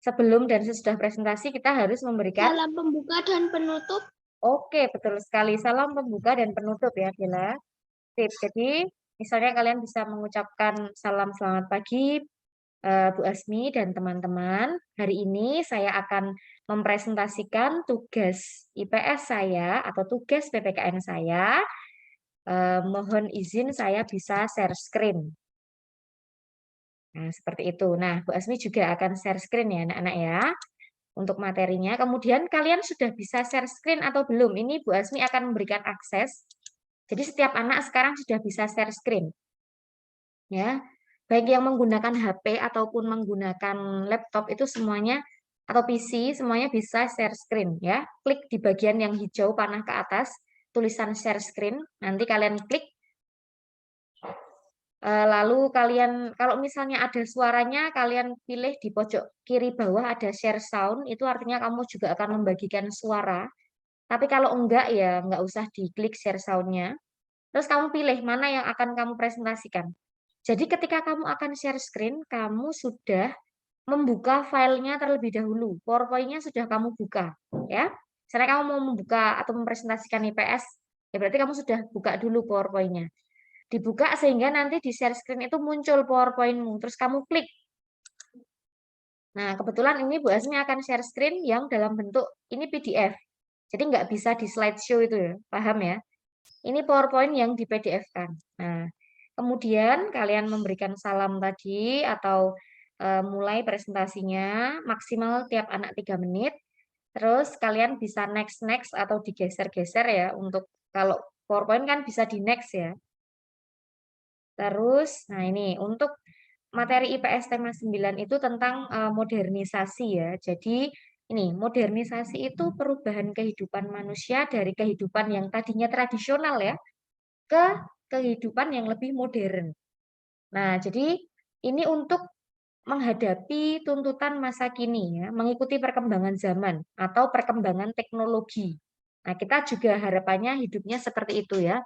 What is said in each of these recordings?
Sebelum dan sesudah presentasi kita harus memberikan salam pembuka dan penutup. Oke, betul sekali. Salam pembuka dan penutup ya, Bella. Sip. Jadi, misalnya kalian bisa mengucapkan salam selamat pagi, Bu Asmi dan teman-teman. Hari ini saya akan mempresentasikan tugas IPS saya atau tugas PPKN saya. Mohon izin saya bisa share screen. Nah, seperti itu. Nah, Bu Asmi juga akan share screen ya, anak-anak ya, untuk materinya. Kemudian kalian sudah bisa share screen atau belum? Ini Bu Asmi akan memberikan akses. Jadi setiap anak sekarang sudah bisa share screen. Ya, baik yang menggunakan HP ataupun menggunakan laptop itu semuanya atau PC semuanya bisa share screen ya. Klik di bagian yang hijau panah ke atas, tulisan share screen. Nanti kalian klik. Lalu kalian, kalau misalnya ada suaranya, kalian pilih di pojok kiri bawah ada share sound, itu artinya kamu juga akan membagikan suara. Tapi kalau enggak ya enggak usah diklik share sound-nya. Terus kamu pilih mana yang akan kamu presentasikan. Jadi ketika kamu akan share screen, kamu sudah membuka filenya terlebih dahulu. PowerPoint-nya sudah kamu buka, ya. Misalnya kamu mau membuka atau mempresentasikan IPS, ya berarti kamu sudah buka dulu PowerPoint-nya. Dibuka sehingga nanti di share screen itu muncul PowerPoint-mu, terus kamu klik. Nah, kebetulan ini Bu Asmi akan share screen yang dalam bentuk ini PDF. Jadi nggak bisa di slideshow itu ya, paham ya? Ini PowerPoint yang di PDF-kan. Nah, kemudian kalian memberikan salam tadi atau mulai presentasinya maksimal tiap anak 3 menit. Terus kalian bisa next atau digeser-geser ya untuk kalau PowerPoint kan bisa di next ya. Terus, nah ini untuk materi IPS tema 9 itu tentang modernisasi ya. Jadi ini modernisasi itu perubahan kehidupan manusia dari kehidupan yang tadinya tradisional ya ke kehidupan yang lebih modern. Nah, jadi ini untuk menghadapi tuntutan masa kini ya, mengikuti perkembangan zaman atau perkembangan teknologi. Nah, kita juga harapannya hidupnya seperti itu ya.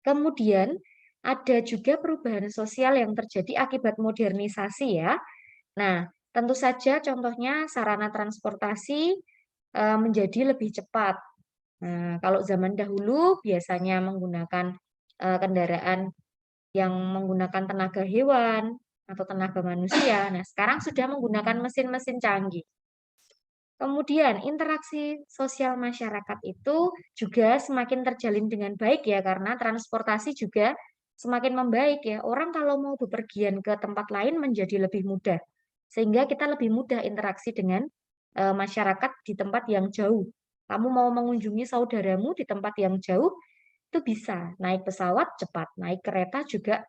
Kemudian ada juga perubahan sosial yang terjadi akibat modernisasi ya. Nah, tentu saja contohnya sarana transportasi menjadi lebih cepat. Nah, kalau zaman dahulu biasanya menggunakan kendaraan yang menggunakan tenaga hewan atau tenaga manusia. Nah, sekarang sudah menggunakan mesin-mesin canggih. Kemudian interaksi sosial masyarakat itu juga semakin terjalin dengan baik ya karena transportasi juga semakin membaik ya. Orang kalau mau bepergian ke tempat lain menjadi lebih mudah. Sehingga kita lebih mudah interaksi dengan masyarakat di tempat yang jauh. Kamu mau mengunjungi saudaramu di tempat yang jauh itu bisa naik pesawat cepat, naik kereta juga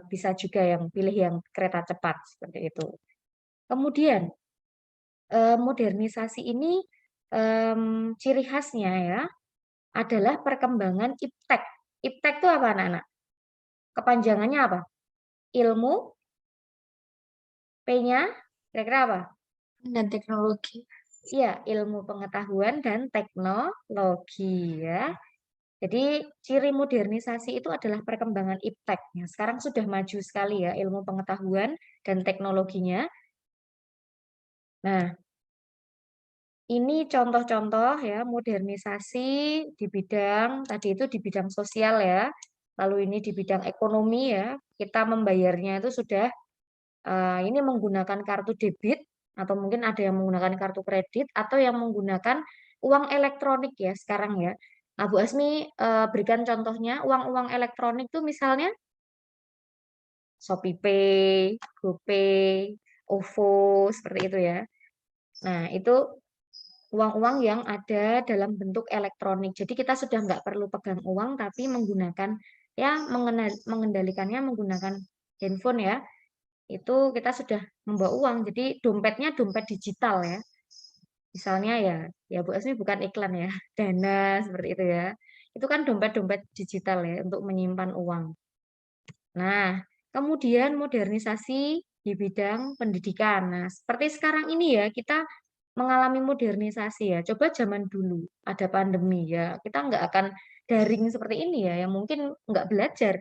bisa juga yang pilih yang kereta cepat seperti itu. Kemudian modernisasi ini ciri khasnya ya adalah perkembangan iptek. Iptek itu apa anak-anak? Kepanjangannya apa? Ilmu, P-nya kira-kira apa? Dan teknologi. Iya, ilmu pengetahuan dan teknologi ya. Jadi ciri modernisasi itu adalah perkembangan iptek. Sekarang sudah maju sekali ya ilmu pengetahuan dan teknologinya. Nah, ini contoh-contoh ya modernisasi di bidang tadi itu di bidang sosial ya. Lalu ini di bidang ekonomi ya. Kita membayarnya itu sudah ini menggunakan kartu debit atau mungkin ada yang menggunakan kartu kredit atau yang menggunakan uang elektronik ya sekarang ya. Nah, Bu Asmi berikan contohnya uang-uang elektronik itu misalnya ShopeePay, GoPay, OVO seperti itu ya. Nah, itu uang-uang yang ada dalam bentuk elektronik. Jadi kita sudah nggak perlu pegang uang, tapi menggunakan ya mengendalikannya menggunakan handphone ya. Itu kita sudah membawa uang. Jadi dompetnya dompet digital ya. Misalnya ya, ya Bu Asmi bukan iklan ya, Dana seperti itu ya. Itu kan dompet-dompet digital ya untuk menyimpan uang. Nah, kemudian modernisasi di bidang pendidikan. Nah, seperti sekarang ini ya, kita mengalami modernisasi ya. Coba zaman dulu ada pandemi ya, kita nggak akan daring seperti ini ya, yang mungkin nggak belajar.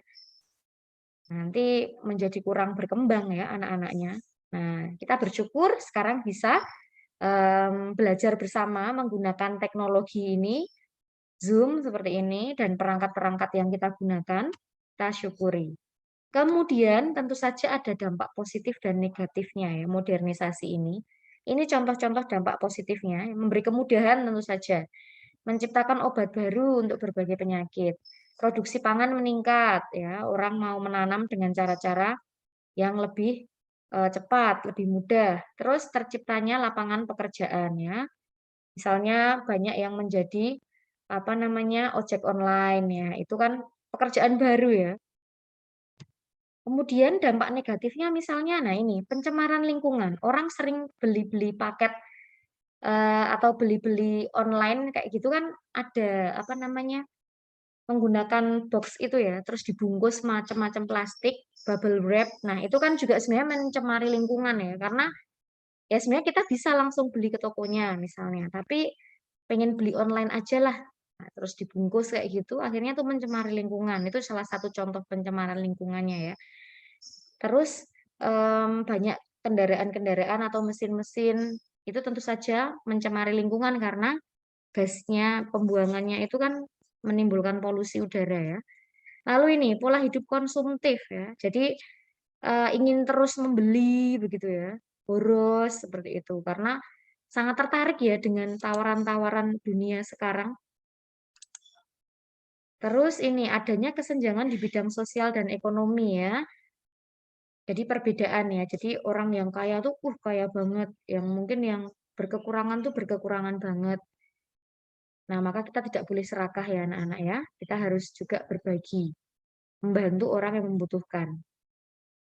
Nanti menjadi kurang berkembang ya anak-anaknya. Nah, kita bersyukur sekarang bisa belajar bersama menggunakan teknologi ini, Zoom seperti ini, dan perangkat-perangkat yang kita gunakan, kita syukuri. Kemudian tentu saja ada dampak positif dan negatifnya ya, modernisasi ini. Ini contoh-contoh dampak positifnya, memberi kemudahan tentu saja, menciptakan obat baru untuk berbagai penyakit. Produksi pangan meningkat ya, orang mau menanam dengan cara-cara yang lebih cepat, lebih mudah. Terus terciptanya lapangan pekerjaan ya. Misalnya banyak yang menjadi apa namanya ojek online ya. Itu kan pekerjaan baru ya. Kemudian dampak negatifnya misalnya, nah ini pencemaran lingkungan. Orang sering beli-beli paket atau beli-beli online kayak gitu kan ada apa namanya menggunakan box itu ya, terus dibungkus macam-macam plastik, bubble wrap. Nah itu kan juga sebenarnya mencemari lingkungan ya, karena ya sebenarnya kita bisa langsung beli ke tokonya misalnya, tapi pengen beli online aja lah. Nah, terus dibungkus kayak gitu, akhirnya tuh mencemari lingkungan. Itu salah satu contoh pencemaran lingkungannya ya. Terus banyak kendaraan-kendaraan atau mesin-mesin itu tentu saja mencemari lingkungan karena gasnya, pembuangannya itu kan menimbulkan polusi udara ya. Lalu ini pola hidup konsumtif ya. Jadi ingin terus membeli begitu ya, boros seperti itu karena sangat tertarik ya dengan tawaran-tawaran dunia sekarang. Terus ini adanya kesenjangan di bidang sosial dan ekonomi ya. Jadi perbedaan ya. Jadi orang yang kaya tuh kaya banget, yang mungkin yang berkekurangan tuh berkekurangan banget. Nah, maka kita tidak boleh serakah ya anak-anak ya. Kita harus juga berbagi, membantu orang yang membutuhkan.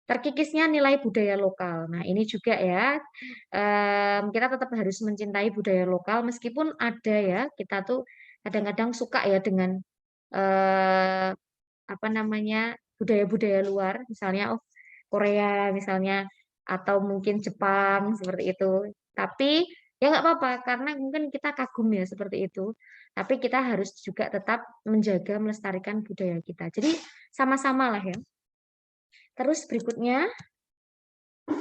Terkikisnya nilai budaya lokal. Nah, ini juga ya, kita tetap harus mencintai budaya lokal meskipun ada ya, kita tuh kadang-kadang suka ya dengan eh, apa namanya budaya-budaya luar, misalnya oh Korea misalnya, atau mungkin Jepang seperti itu. Tapi ya nggak apa-apa karena mungkin kita kagum ya seperti itu. Tapi kita harus juga tetap menjaga melestarikan budaya kita. Jadi sama-sama lah ya. Terus berikutnya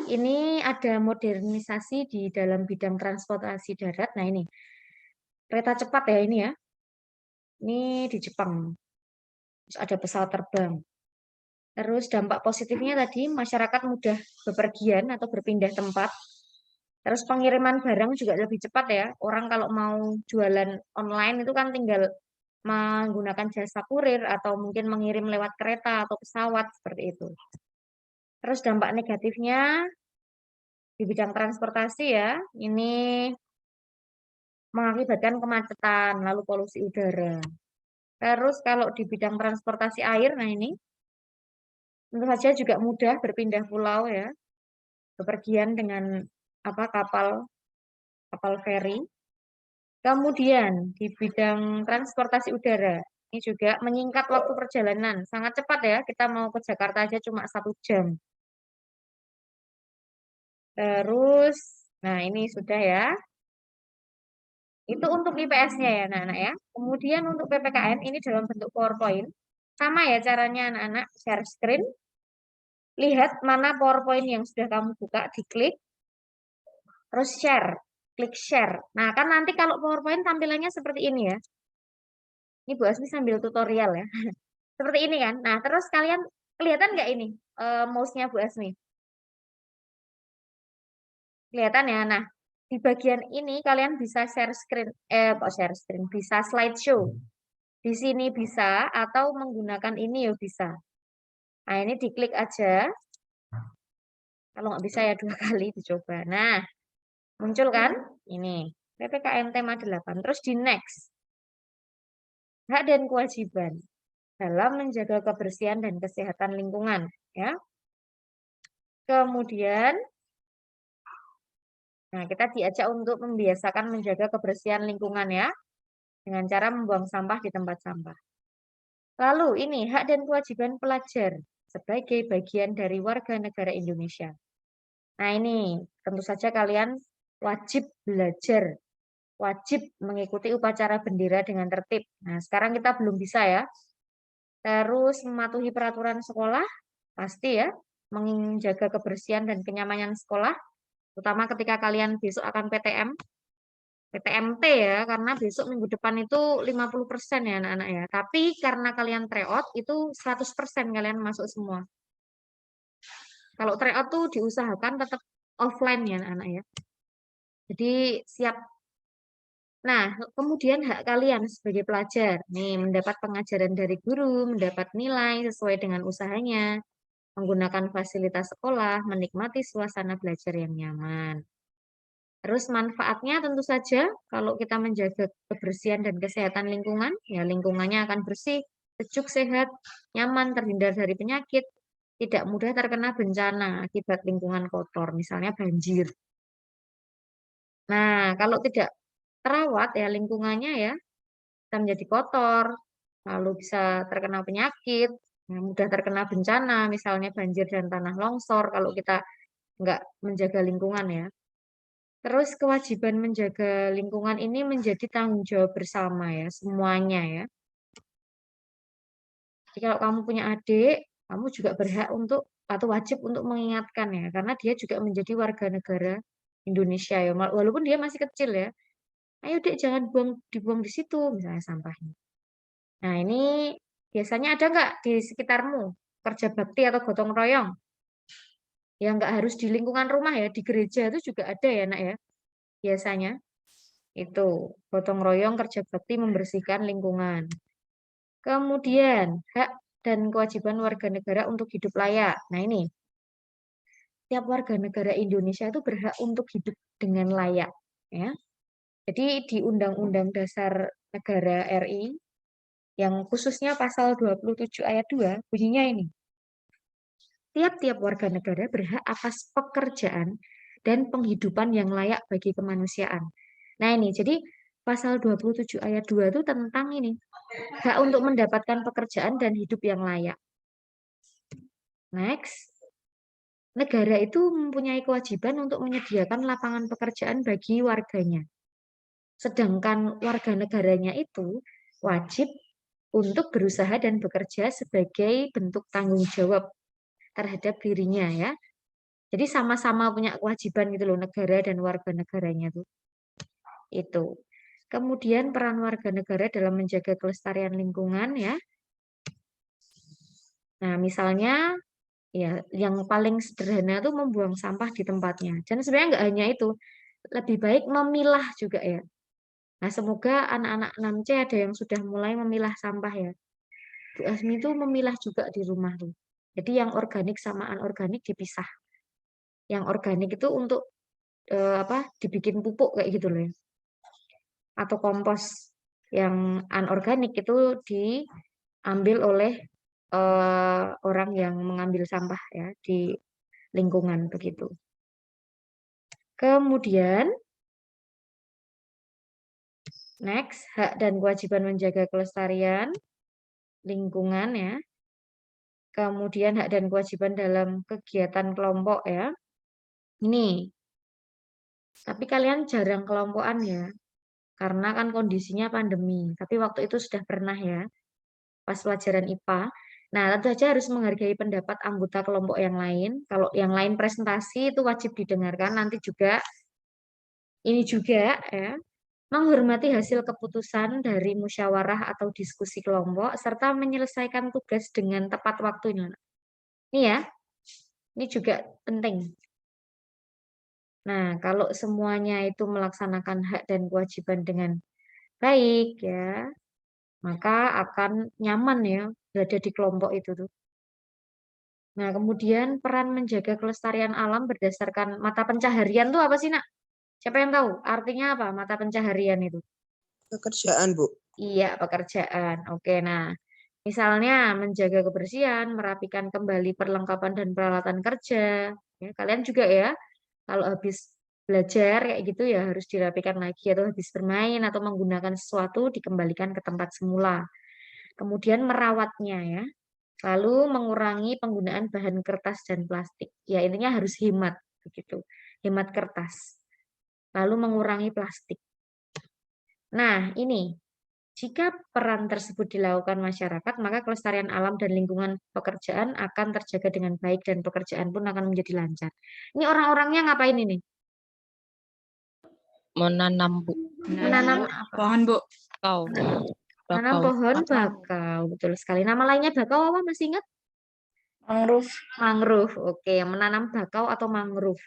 ini ada modernisasi di dalam bidang transportasi darat. Nah ini kereta cepat ya ini ya. Ini di Jepang. Terus ada pesawat terbang. Terus dampak positifnya tadi masyarakat mudah bepergian atau berpindah tempat. Terus pengiriman barang juga lebih cepat ya. Orang kalau mau jualan online itu kan tinggal menggunakan jasa kurir atau mungkin mengirim lewat kereta atau pesawat seperti itu. Terus dampak negatifnya di bidang transportasi ya, ini mengakibatkan kemacetan, lalu polusi udara. Terus kalau di bidang transportasi air, nah ini tentu saja juga mudah berpindah pulau ya, bepergian dengan apa kapal kapal feri. Kemudian di bidang transportasi udara, ini juga menyingkat waktu perjalanan, sangat cepat ya. Kita mau ke Jakarta aja cuma 1 jam. Terus, nah ini sudah ya. Itu untuk IPS-nya ya anak-anak ya. Kemudian untuk PPKN ini dalam bentuk PowerPoint. Sama ya caranya anak-anak share screen. Lihat mana PowerPoint yang sudah kamu buka, diklik. Terus share. Klik share. Nah kan nanti kalau PowerPoint tampilannya seperti ini ya. Ini Bu Asmi sambil tutorial ya. Seperti ini kan. Nah terus kalian kelihatan nggak ini mouse-nya Bu Asmi? Kelihatan ya. Nah di bagian ini kalian bisa share screen. Kok share screen? Bisa slideshow. Di sini bisa atau menggunakan ini ya bisa. Nah, ini diklik aja. Kalau nggak bisa ya 2 kali dicoba. Nah, muncul kan? Ini. PPKN tema 8. Terus di next. Hak dan kewajiban dalam menjaga kebersihan dan kesehatan lingkungan. Ya. Kemudian, nah kita diajak untuk membiasakan menjaga kebersihan lingkungan ya. Dengan cara membuang sampah di tempat sampah. Lalu ini hak dan kewajiban pelajar sebagai bagian dari warga negara Indonesia. Nah ini tentu saja kalian wajib belajar, wajib mengikuti upacara bendera dengan tertib. Nah sekarang kita belum bisa ya. Terus mematuhi peraturan sekolah, pasti ya. menjaga kebersihan dan kenyamanan sekolah, terutama ketika kalian besok akan PTM, PTMT ya, karena besok minggu depan itu 50% ya anak-anak ya. Tapi karena kalian tryout itu 100% kalian masuk semua. Kalau tryout tuh diusahakan tetap offline ya anak-anak ya. Jadi siap. Nah, kemudian hak kalian sebagai pelajar, nih mendapat pengajaran dari guru, mendapat nilai sesuai dengan usahanya, menggunakan fasilitas sekolah, menikmati suasana belajar yang nyaman. Terus manfaatnya tentu saja kalau kita menjaga kebersihan dan kesehatan lingkungan, ya lingkungannya akan bersih, sejuk, sehat, nyaman, terhindar dari penyakit, tidak mudah terkena bencana akibat lingkungan kotor, misalnya banjir. Nah, kalau tidak terawat ya lingkungannya ya bisa menjadi kotor, lalu bisa terkena penyakit, ya, mudah terkena bencana, misalnya banjir dan tanah longsor kalau kita nggak menjaga lingkungan ya. Terus kewajiban menjaga lingkungan ini menjadi tanggung jawab bersama ya, semuanya ya. Jadi kalau kamu punya adik, kamu juga berhak untuk atau wajib untuk mengingatkan ya, karena dia juga menjadi warga negara Indonesia ya, walaupun dia masih kecil ya. Ayo dek jangan dibuang di situ misalnya sampahnya. Nah ini biasanya ada nggak di sekitarmu kerja bakti atau gotong royong? Ya nggak harus di lingkungan rumah ya, di gereja itu juga ada ya nak ya, biasanya. Itu gotong royong kerja bakti membersihkan lingkungan. Kemudian hak dan kewajiban warga negara untuk hidup layak. Nah ini, tiap warga negara Indonesia itu berhak untuk hidup dengan layak. Ya. Jadi di Undang-Undang Dasar Negara RI yang khususnya pasal 27 ayat 2 bunyinya ini. Tiap-tiap warga negara berhak atas pekerjaan dan penghidupan yang layak bagi kemanusiaan. Nah ini, jadi pasal 27 ayat 2 itu tentang ini, hak untuk mendapatkan pekerjaan dan hidup yang layak. Next, negara itu mempunyai kewajiban untuk menyediakan lapangan pekerjaan bagi warganya. Sedangkan warga negaranya itu wajib untuk berusaha dan bekerja sebagai bentuk tanggung jawab terhadap dirinya ya. Jadi sama-sama punya kewajiban gitu loh negara dan warga negaranya tuh. Itu. Kemudian peran warga negara dalam menjaga kelestarian lingkungan ya. Nah, misalnya ya yang paling sederhana itu membuang sampah di tempatnya. Dan sebenarnya nggak hanya itu, lebih baik memilah juga ya. Nah, semoga anak-anak 6C ada yang sudah mulai memilah sampah ya. Bu Asmi itu memilah juga di rumah tuh. Jadi yang organik sama anorganik dipisah. Yang organik itu untuk apa? Dibikin pupuk kayak gitu loh ya. Atau kompos. Yang anorganik itu diambil oleh orang yang mengambil sampah ya di lingkungan begitu. Kemudian next, hak dan kewajiban menjaga kelestarian lingkungan ya. Kemudian hak dan kewajiban dalam kegiatan kelompok ya. Ini. Tapi kalian jarang kelompokan ya. Karena kan kondisinya pandemi. Tapi waktu itu sudah pernah ya. Pas pelajaran IPA. Nah, tentu saja harus menghargai pendapat anggota kelompok yang lain. Kalau yang lain presentasi itu wajib didengarkan. Nanti juga ini juga ya. Menghormati hasil keputusan dari musyawarah atau diskusi kelompok serta menyelesaikan tugas dengan tepat waktunya. Ini ya. Ini juga penting. Nah, kalau semuanya itu melaksanakan hak dan kewajiban dengan baik ya, maka akan nyaman ya berada di kelompok itu tuh. Nah, kemudian peran menjaga kelestarian alam berdasarkan mata pencaharian tuh apa sih, Nak? Siapa yang tahu? Artinya apa mata pencaharian itu? Pekerjaan, Bu. Iya, pekerjaan. Oke, nah, misalnya menjaga kebersihan, merapikan kembali perlengkapan dan peralatan kerja. Ya, kalian juga ya, kalau habis belajar kayak gitu ya harus dirapikan lagi atau habis bermain atau menggunakan sesuatu dikembalikan ke tempat semula. Kemudian merawatnya ya. Lalu mengurangi penggunaan bahan kertas dan plastik. Ya intinya harus hemat begitu. Hemat kertas. Lalu mengurangi plastik. Nah, ini Jika peran tersebut dilakukan masyarakat, maka kelestarian alam dan lingkungan pekerjaan akan terjaga dengan baik dan pekerjaan pun akan menjadi lancar. Ini orang-orangnya ngapain ini? Menanam, Bu. Menanam apa? Pohon, Bu. Kau. Menanam pohon bakau. Betul sekali. Nama lainnya bakau apa? Masih ingat? Mangrove. Mangrove. Oke, menanam bakau atau mangrove.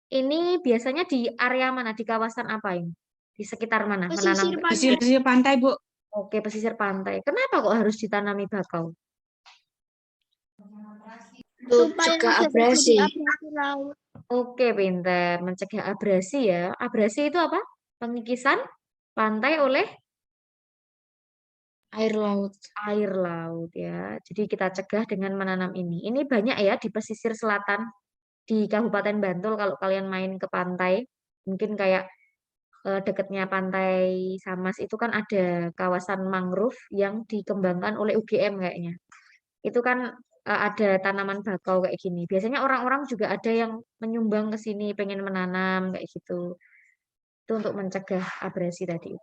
Ini biasanya di area mana? Di kawasan apa ini? Di sekitar mana? Pesisir Menanam. pantai. Pesisir pantai, Bu. Oke, pesisir pantai. Kenapa kok harus ditanami bakau? Supaya Juga tidak abrasi. terjadi abrasi laut. Oke, pinter. Mencegah abrasi ya. Abrasi itu apa? Pengikisan pantai oleh Air laut. air laut ya. Jadi kita cegah dengan menanam ini. Ini banyak ya di pesisir selatan di Kabupaten Bantul kalau kalian main ke pantai. Mungkin kayak dekatnya Pantai Samas itu kan ada kawasan mangrove yang dikembangkan oleh UGM kayaknya. Itu kan ada tanaman bakau kayak gini. Biasanya orang-orang juga ada yang menyumbang ke sini pengen menanam kayak gitu. Itu untuk mencegah abrasi tadi.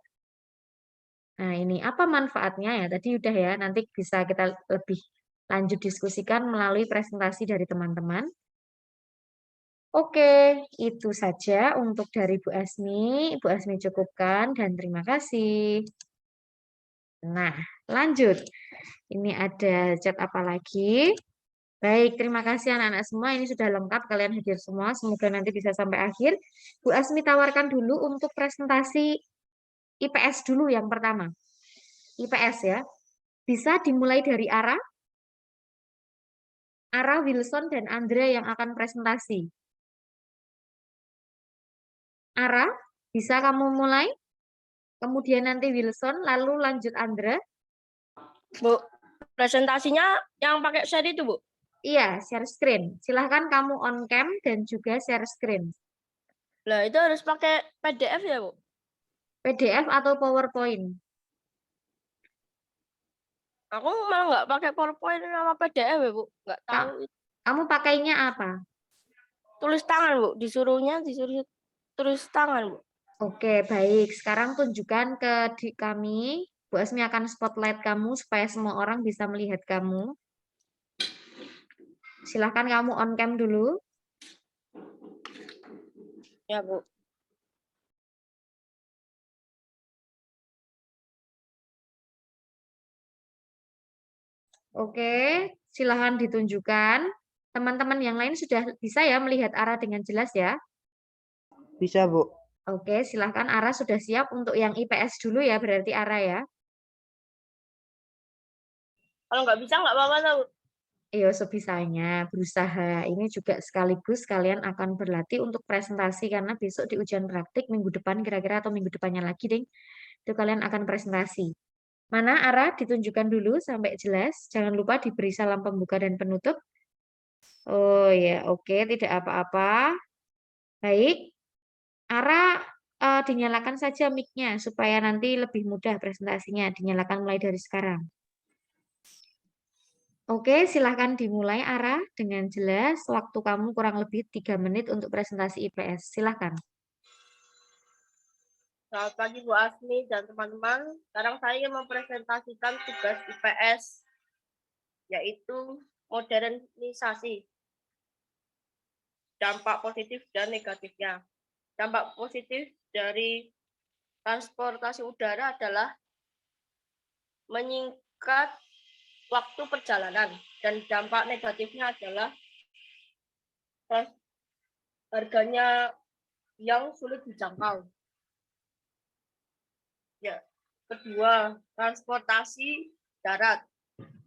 Nah, ini apa manfaatnya ya? Tadi udah ya, nanti bisa kita lebih lanjut diskusikan melalui presentasi dari teman-teman. Oke, itu saja untuk dari Bu Asmi. Bu Asmi cukupkan dan terima kasih. Nah, lanjut. Ini ada chat apa lagi? Baik, terima kasih anak-anak semua. Ini sudah lengkap, kalian hadir semua. Semoga nanti bisa sampai akhir. Bu Asmi tawarkan dulu untuk presentasi IPS dulu yang pertama. IPS ya. Bisa dimulai dari Ara, Wilson, dan Andra yang akan presentasi. Ara, bisa kamu mulai? Kemudian nanti Wilson, lalu lanjut Andra. Bu, presentasinya yang pakai share itu, Bu. Iya, share screen. Silahkan kamu on cam dan juga share screen. Lah, itu harus pakai PDF ya, Bu? PDF atau PowerPoint? Aku malah nggak pakai PowerPoint sama PDF ya, Bu. Nggak tahu. Kamu pakainya apa? Tulis tangan, Bu. Disuruh tulis tangan, Bu. Oke, baik. Sekarang tunjukkan ke kami. Bu Asmi akan spotlight kamu supaya semua orang bisa melihat kamu. Silahkan kamu on cam dulu. Ya, Bu. Oke, silahkan ditunjukkan. Teman-teman yang lain sudah bisa ya melihat arah dengan jelas ya? Bisa, Bu. Oke, silahkan Ara sudah siap untuk yang IPS dulu ya, berarti Ara ya. Kalau nggak bisa, nggak apa-apa, Bu. Iya, sebisanya berusaha. Ini juga sekaligus kalian akan berlatih untuk presentasi karena besok di ujian praktik minggu depan kira-kira atau minggu depannya lagi, ding. Itu kalian akan presentasi. Mana Ara ditunjukkan dulu sampai jelas. Jangan lupa diberi salam pembuka dan penutup. Oh ya, oke, tidak apa-apa. Baik. Ara dinyalakan saja mic-nya supaya nanti lebih mudah presentasinya. Dinyalakan mulai dari sekarang. Oke, silahkan dimulai Ara dengan jelas. Waktu kamu kurang lebih 3 menit untuk presentasi IPS. Silahkan. Selamat pagi, Bu Asmi dan teman-teman. Sekarang saya ingin mempresentasikan tugas IPS, yaitu modernisasi. Dampak positif dan negatifnya. Dampak positif dari transportasi udara adalah menyingkat waktu perjalanan, dan dampak negatifnya adalah harganya yang sulit dijangkau. Ya, kedua, transportasi darat.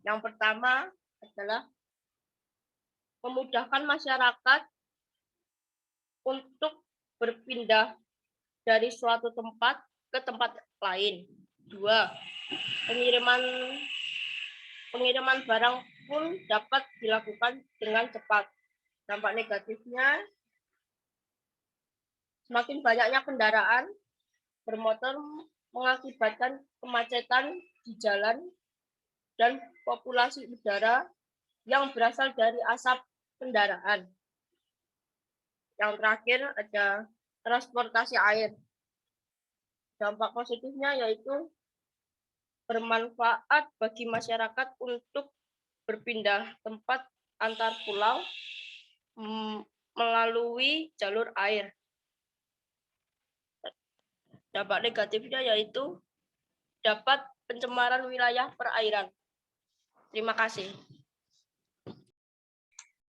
Yang pertama adalah memudahkan masyarakat untuk berpindah dari suatu tempat ke tempat lain. Dua, pengiriman barang pun dapat dilakukan dengan cepat. Dampak negatifnya, semakin banyaknya kendaraan bermotor mengakibatkan kemacetan di jalan dan populasi udara yang berasal dari asap kendaraan. Yang terakhir ada transportasi air. Dampak positifnya yaitu bermanfaat bagi masyarakat untuk berpindah tempat antar pulau melalui jalur air. Dampak negatifnya yaitu dapat pencemaran wilayah perairan. Terima kasih.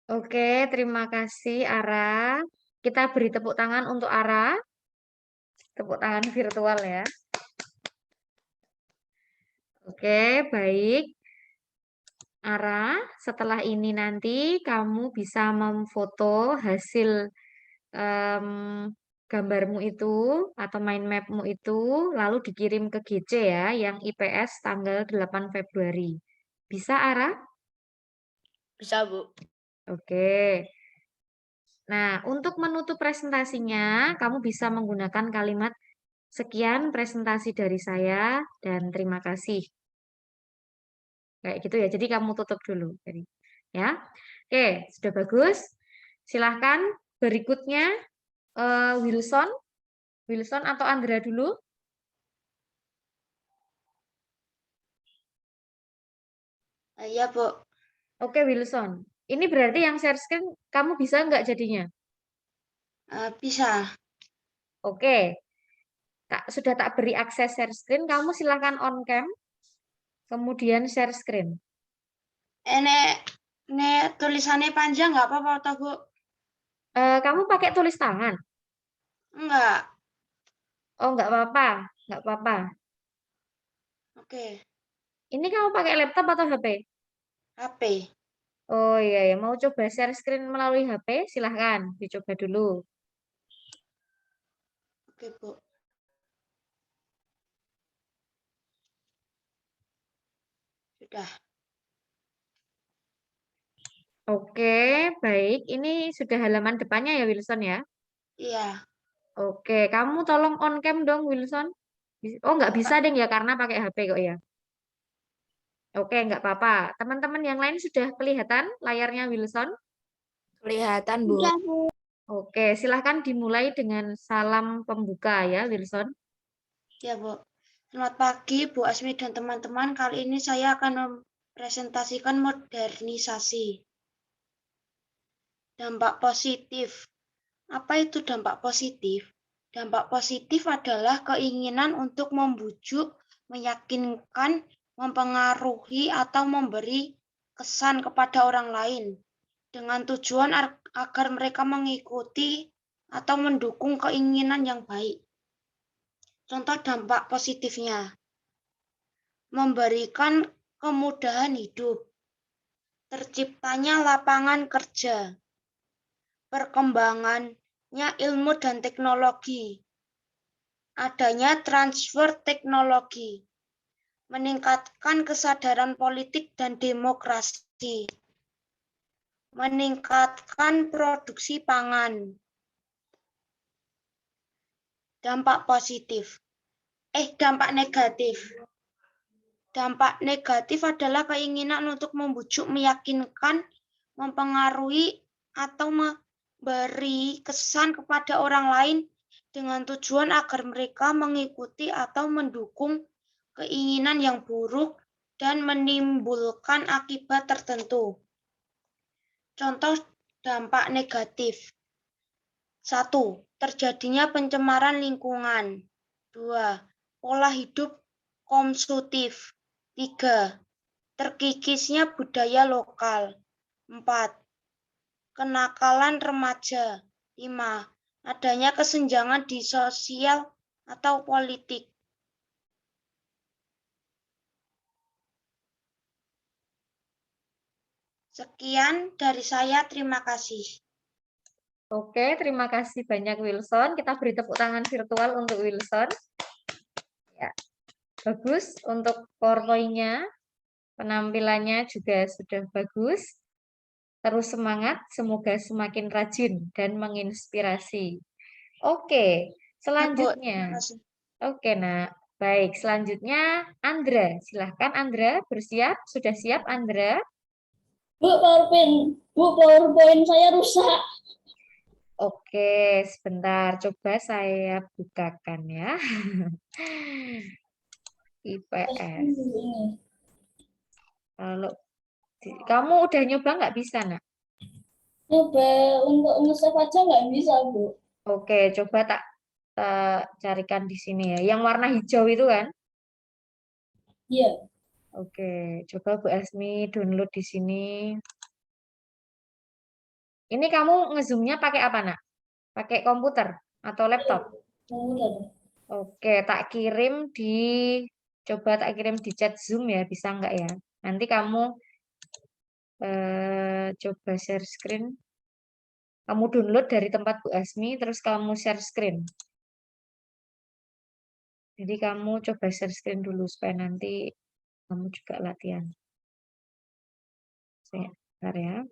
Oke, terima kasih Ara. Kita beri tepuk tangan untuk Ara. Tepuk tangan virtual ya. Oke, baik. Ara, setelah ini nanti kamu bisa memfoto hasil gambarmu itu atau mind mapmu itu lalu dikirim ke GC ya, yang IPS tanggal 8 Februari. Bisa, Ara? Bisa, Bu. Oke. Nah, untuk menutup presentasinya, kamu bisa menggunakan kalimat sekian presentasi dari saya dan terima kasih. Kayak gitu ya. Jadi kamu tutup dulu. Ya. Oke, sudah bagus. Silahkan berikutnya Wilson. Wilson atau Andra dulu? Iya, Bu. Oke, Wilson. Ini berarti yang share screen kamu bisa nggak jadinya? Bisa. Oke. Sudah tak beri akses share screen, kamu silahkan on cam, kemudian share screen. Nek tulisannya panjang nggak apa-apa, toh, Bu? Kamu pakai tulis tangan? Enggak. Oh, nggak apa-apa. Nggak apa-apa. Oke. Ini kamu pakai laptop atau HP? HP. Oh iya, ya. Mau coba share screen melalui HP? Silahkan, dicoba dulu. Oke, Bu. Sudah. Oke, baik. Ini sudah halaman depannya ya, Wilson ya? Iya. Oke, kamu tolong on cam dong, Wilson. Oh, nggak bisa deh ya, karena pakai HP kok ya. Oke, nggak apa-apa. Teman-teman yang lain sudah kelihatan layarnya Wilson? Kelihatan, Bu. Sudah, Bu. Oke, silahkan dimulai dengan salam pembuka ya, Wilson. Ya, Bu. Selamat pagi, Bu Asmi dan teman-teman. Kali ini saya akan mempresentasikan modernisasi. Dampak positif. Apa itu dampak positif? Dampak positif adalah keinginan untuk membujuk, meyakinkan, mempengaruhi, atau memberi kesan kepada orang lain dengan tujuan agar mereka mengikuti atau mendukung keinginan yang baik. Contoh dampak positifnya: memberikan kemudahan hidup, terciptanya lapangan kerja, perkembangannya ilmu dan teknologi, adanya transfer teknologi, meningkatkan kesadaran politik dan demokrasi, meningkatkan produksi pangan. Dampak positif. Dampak negatif. Dampak negatif adalah keinginan untuk membujuk, meyakinkan, mempengaruhi, atau memberi kesan kepada orang lain dengan tujuan agar mereka mengikuti atau mendukung keinginan yang buruk dan menimbulkan akibat tertentu. Contoh dampak negatif. 1. Terjadinya pencemaran lingkungan. 2. Pola hidup konsumtif. 3. Terkikisnya budaya lokal. 4. Kenakalan remaja. 5. Adanya kesenjangan di sosial atau politik. Sekian dari saya, terima kasih. Oke, terima kasih banyak Wilson. Kita beri tepuk tangan virtual untuk Wilson. Ya, bagus untuk PowerPoint-nya. Penampilannya juga sudah bagus. Terus semangat, semoga semakin rajin dan menginspirasi. Oke, selanjutnya. Oke, nah, baik. Selanjutnya Andra. Silahkan Andra, bersiap. Sudah siap Andra? PowerPoint saya rusak. Oke, sebentar. Coba saya bukakan ya. Tes IPS. dulu ini. Kalau kamu udah nyoba nggak bisa, nak? Coba untuk nge-save aja nggak bisa, Bu. Oke, coba tak carikan di sini ya. Yang warna hijau itu kan? Iya, Oke, coba Bu Asmi download di sini. Ini kamu nge-zoom-nya pakai apa, nak? Pakai komputer atau laptop? udah. Oke, coba tak kirim di chat Zoom ya, bisa nggak ya? Nanti kamu coba share screen. Kamu download dari tempat Bu Asmi, terus kamu share screen. Jadi kamu coba share screen dulu supaya nanti kamu juga latihan. Bentar ya.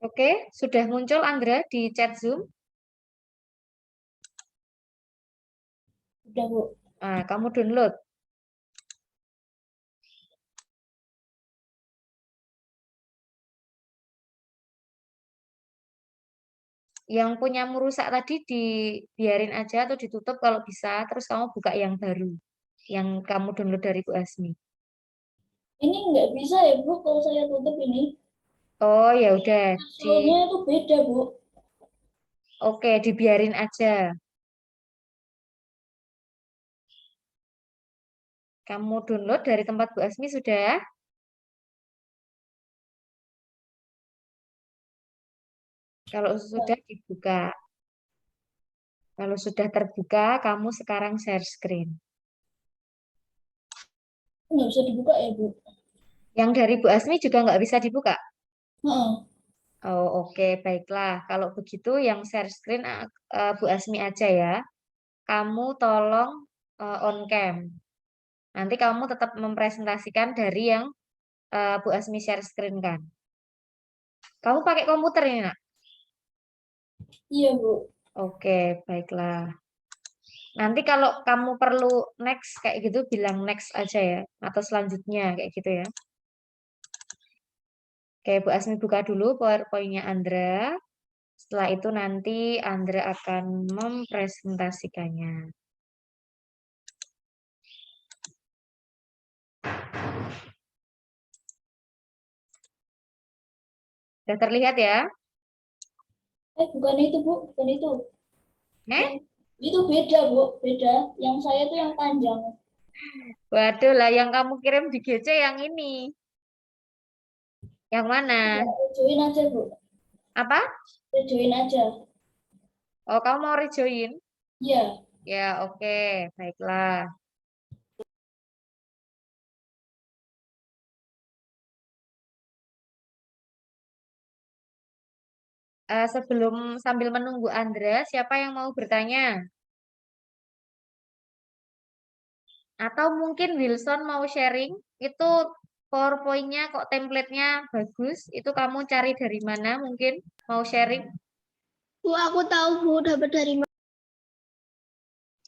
Oke, sudah muncul Andra di chat Zoom. Udah, Bu. Nah, kamu download. Yang punyamu rusak tadi dibiarin aja atau ditutup kalau bisa, terus kamu buka yang baru. Yang kamu download dari Bu Asmi. Ini nggak bisa ya, Bu, kalau saya tutup ini. Oh, ya udah. Passwordnya itu beda, Bu. Oke, dibiarin aja. Kamu download dari tempat Bu Asmi sudah? Kalau sudah dibuka. Kalau sudah terbuka, kamu sekarang share screen. Nggak bisa dibuka ya, Bu. Yang dari Bu Asmi juga nggak bisa dibuka? Heeh. Oh, oke, baiklah. Kalau begitu yang share screen Bu Asmi aja ya. Kamu tolong on cam. Nanti kamu tetap mempresentasikan dari yang Bu Asmi share screen kan. Kamu pakai komputer ini, nak? Iya, Bu. Oke, baiklah. Nanti kalau kamu perlu next kayak gitu, bilang next aja ya. Atau selanjutnya kayak gitu ya. Oke, Bu Asmi buka dulu PowerPoint-nya Andra. Setelah itu nanti Andra akan mempresentasikannya. Sudah terlihat ya? Bukan itu, Bu. Bukan itu. Eh? Yang itu beda, Bu. Beda. Yang saya tuh yang panjang. Waduh lah, yang kamu kirim di GC yang ini. Yang mana? Join aja, Bu. Apa? Join aja. Oh, kamu mau rejoin? Iya. Ya, oke. Baiklah. Sebelum sambil menunggu Andra, siapa yang mau bertanya? Atau mungkin Wilson mau sharing? Itu PowerPoint-nya kok template-nya bagus. Itu kamu cari dari mana mungkin? Mau sharing? Bu, aku tahu Bu, dapat dari mana?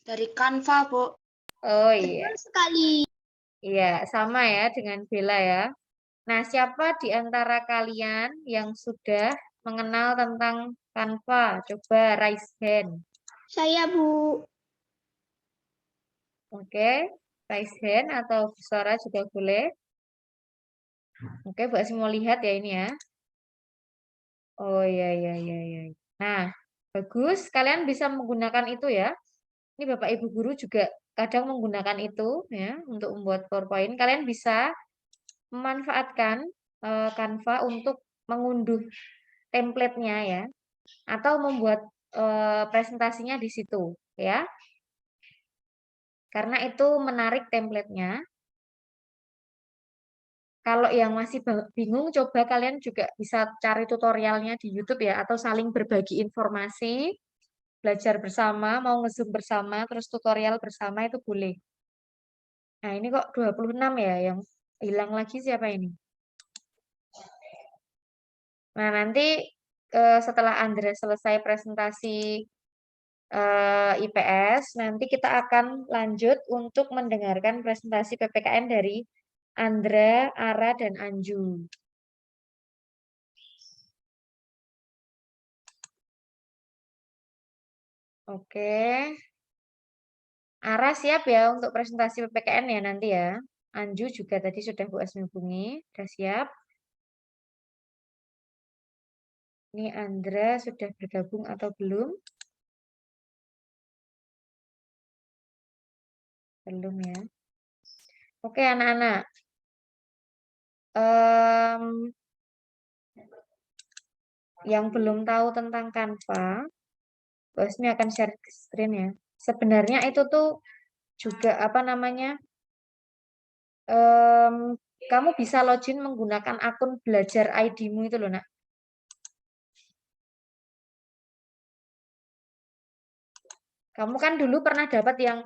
Dari Canva, Bu. Oh iya. Betul sekali. Iya, sama ya dengan Bella ya. Nah, siapa di antara kalian yang sudah mengenal tentang Canva? Coba raise hand. Saya, Bu. Oke, raise hand atau suara juga boleh. Oke, Mbak Asmi mau lihat ya ini ya. Oh iya, iya, iya, iya. Nah, bagus. Kalian bisa menggunakan itu ya. Ini Bapak Ibu Guru juga kadang menggunakan itu ya untuk membuat PowerPoint. Kalian bisa memanfaatkan Canva untuk mengunduh template-nya ya, atau membuat presentasinya di situ ya. Karena itu menarik template-nya. Kalau yang masih bingung, coba kalian juga bisa cari tutorialnya di YouTube ya, atau saling berbagi informasi, belajar bersama, mau nge-zoom bersama, terus tutorial bersama itu boleh. Nah, ini kok 26 ya, yang hilang lagi siapa ini? Nah, nanti setelah Andra selesai presentasi IPS. Nanti kita akan lanjut untuk mendengarkan presentasi PPKN dari Andra, Ara, dan Anju. Oke. Ara siap ya untuk presentasi PPKN ya nanti ya. Anju juga tadi sudah Bu Asmi hubungi. Sudah siap. Ini Andra sudah bergabung atau belum? Belum ya. Oke anak-anak. Yang belum tahu tentang Canva, Bu Asmi akan share screen ya. Sebenarnya itu tuh juga apa namanya? Kamu bisa login menggunakan akun belajar ID-mu itu loh, Nak. Kamu kan dulu pernah dapat yang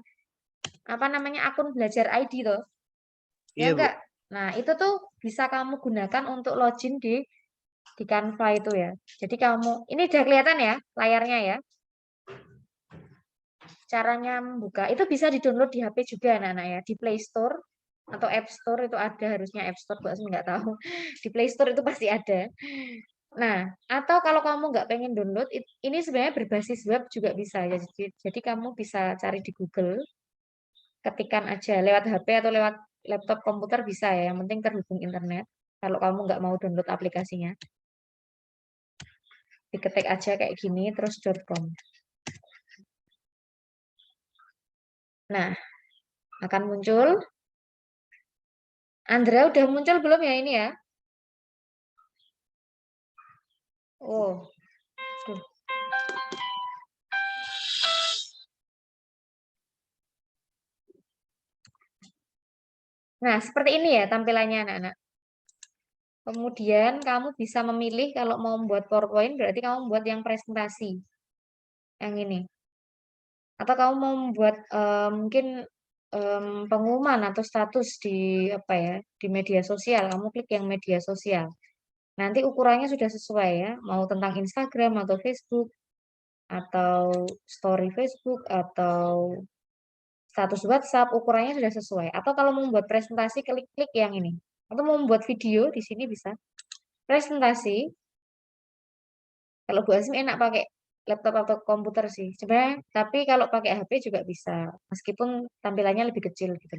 apa namanya akun belajar ID toh? Ya Iya, Bu. enggak? Nah, itu tuh bisa kamu gunakan untuk login di Canva itu ya. Jadi kamu, ini udah kelihatan ya layarnya ya. Caranya membuka, itu bisa di-download di HP juga anak-anak ya. Di Play Store atau App Store itu ada, harusnya App Store, Mbak Asmi nggak tahu. Di Play Store itu pasti ada. Nah, atau kalau kamu nggak pengen download, ini sebenarnya berbasis web juga bisa ya. Jadi kamu bisa cari di Google, ketikan aja lewat HP atau lewat laptop komputer bisa ya. Yang penting terhubung internet. Kalau kamu nggak mau download aplikasinya, diketik aja kayak gini terus .com. Nah, akan muncul. Andra udah muncul belum ya ini ya? Oh, tuh. Nah, seperti ini ya tampilannya anak-anak. Kemudian kamu bisa memilih kalau mau membuat PowerPoint, berarti kamu membuat yang presentasi. Yang ini. Atau kamu mau membuat mungkin pengumuman atau status di apa ya, di media sosial, kamu klik yang media sosial. Nanti ukurannya sudah sesuai ya, mau tentang Instagram atau Facebook atau story Facebook atau status WhatsApp, ukurannya sudah sesuai. Atau kalau mau membuat presentasi, klik-klik yang ini. Atau mau membuat video, di sini bisa. Presentasi. Kalau Bu Asmi enak pakai laptop atau komputer sih. Sebenarnya, tapi kalau pakai HP juga bisa. Meskipun tampilannya lebih kecil gitu.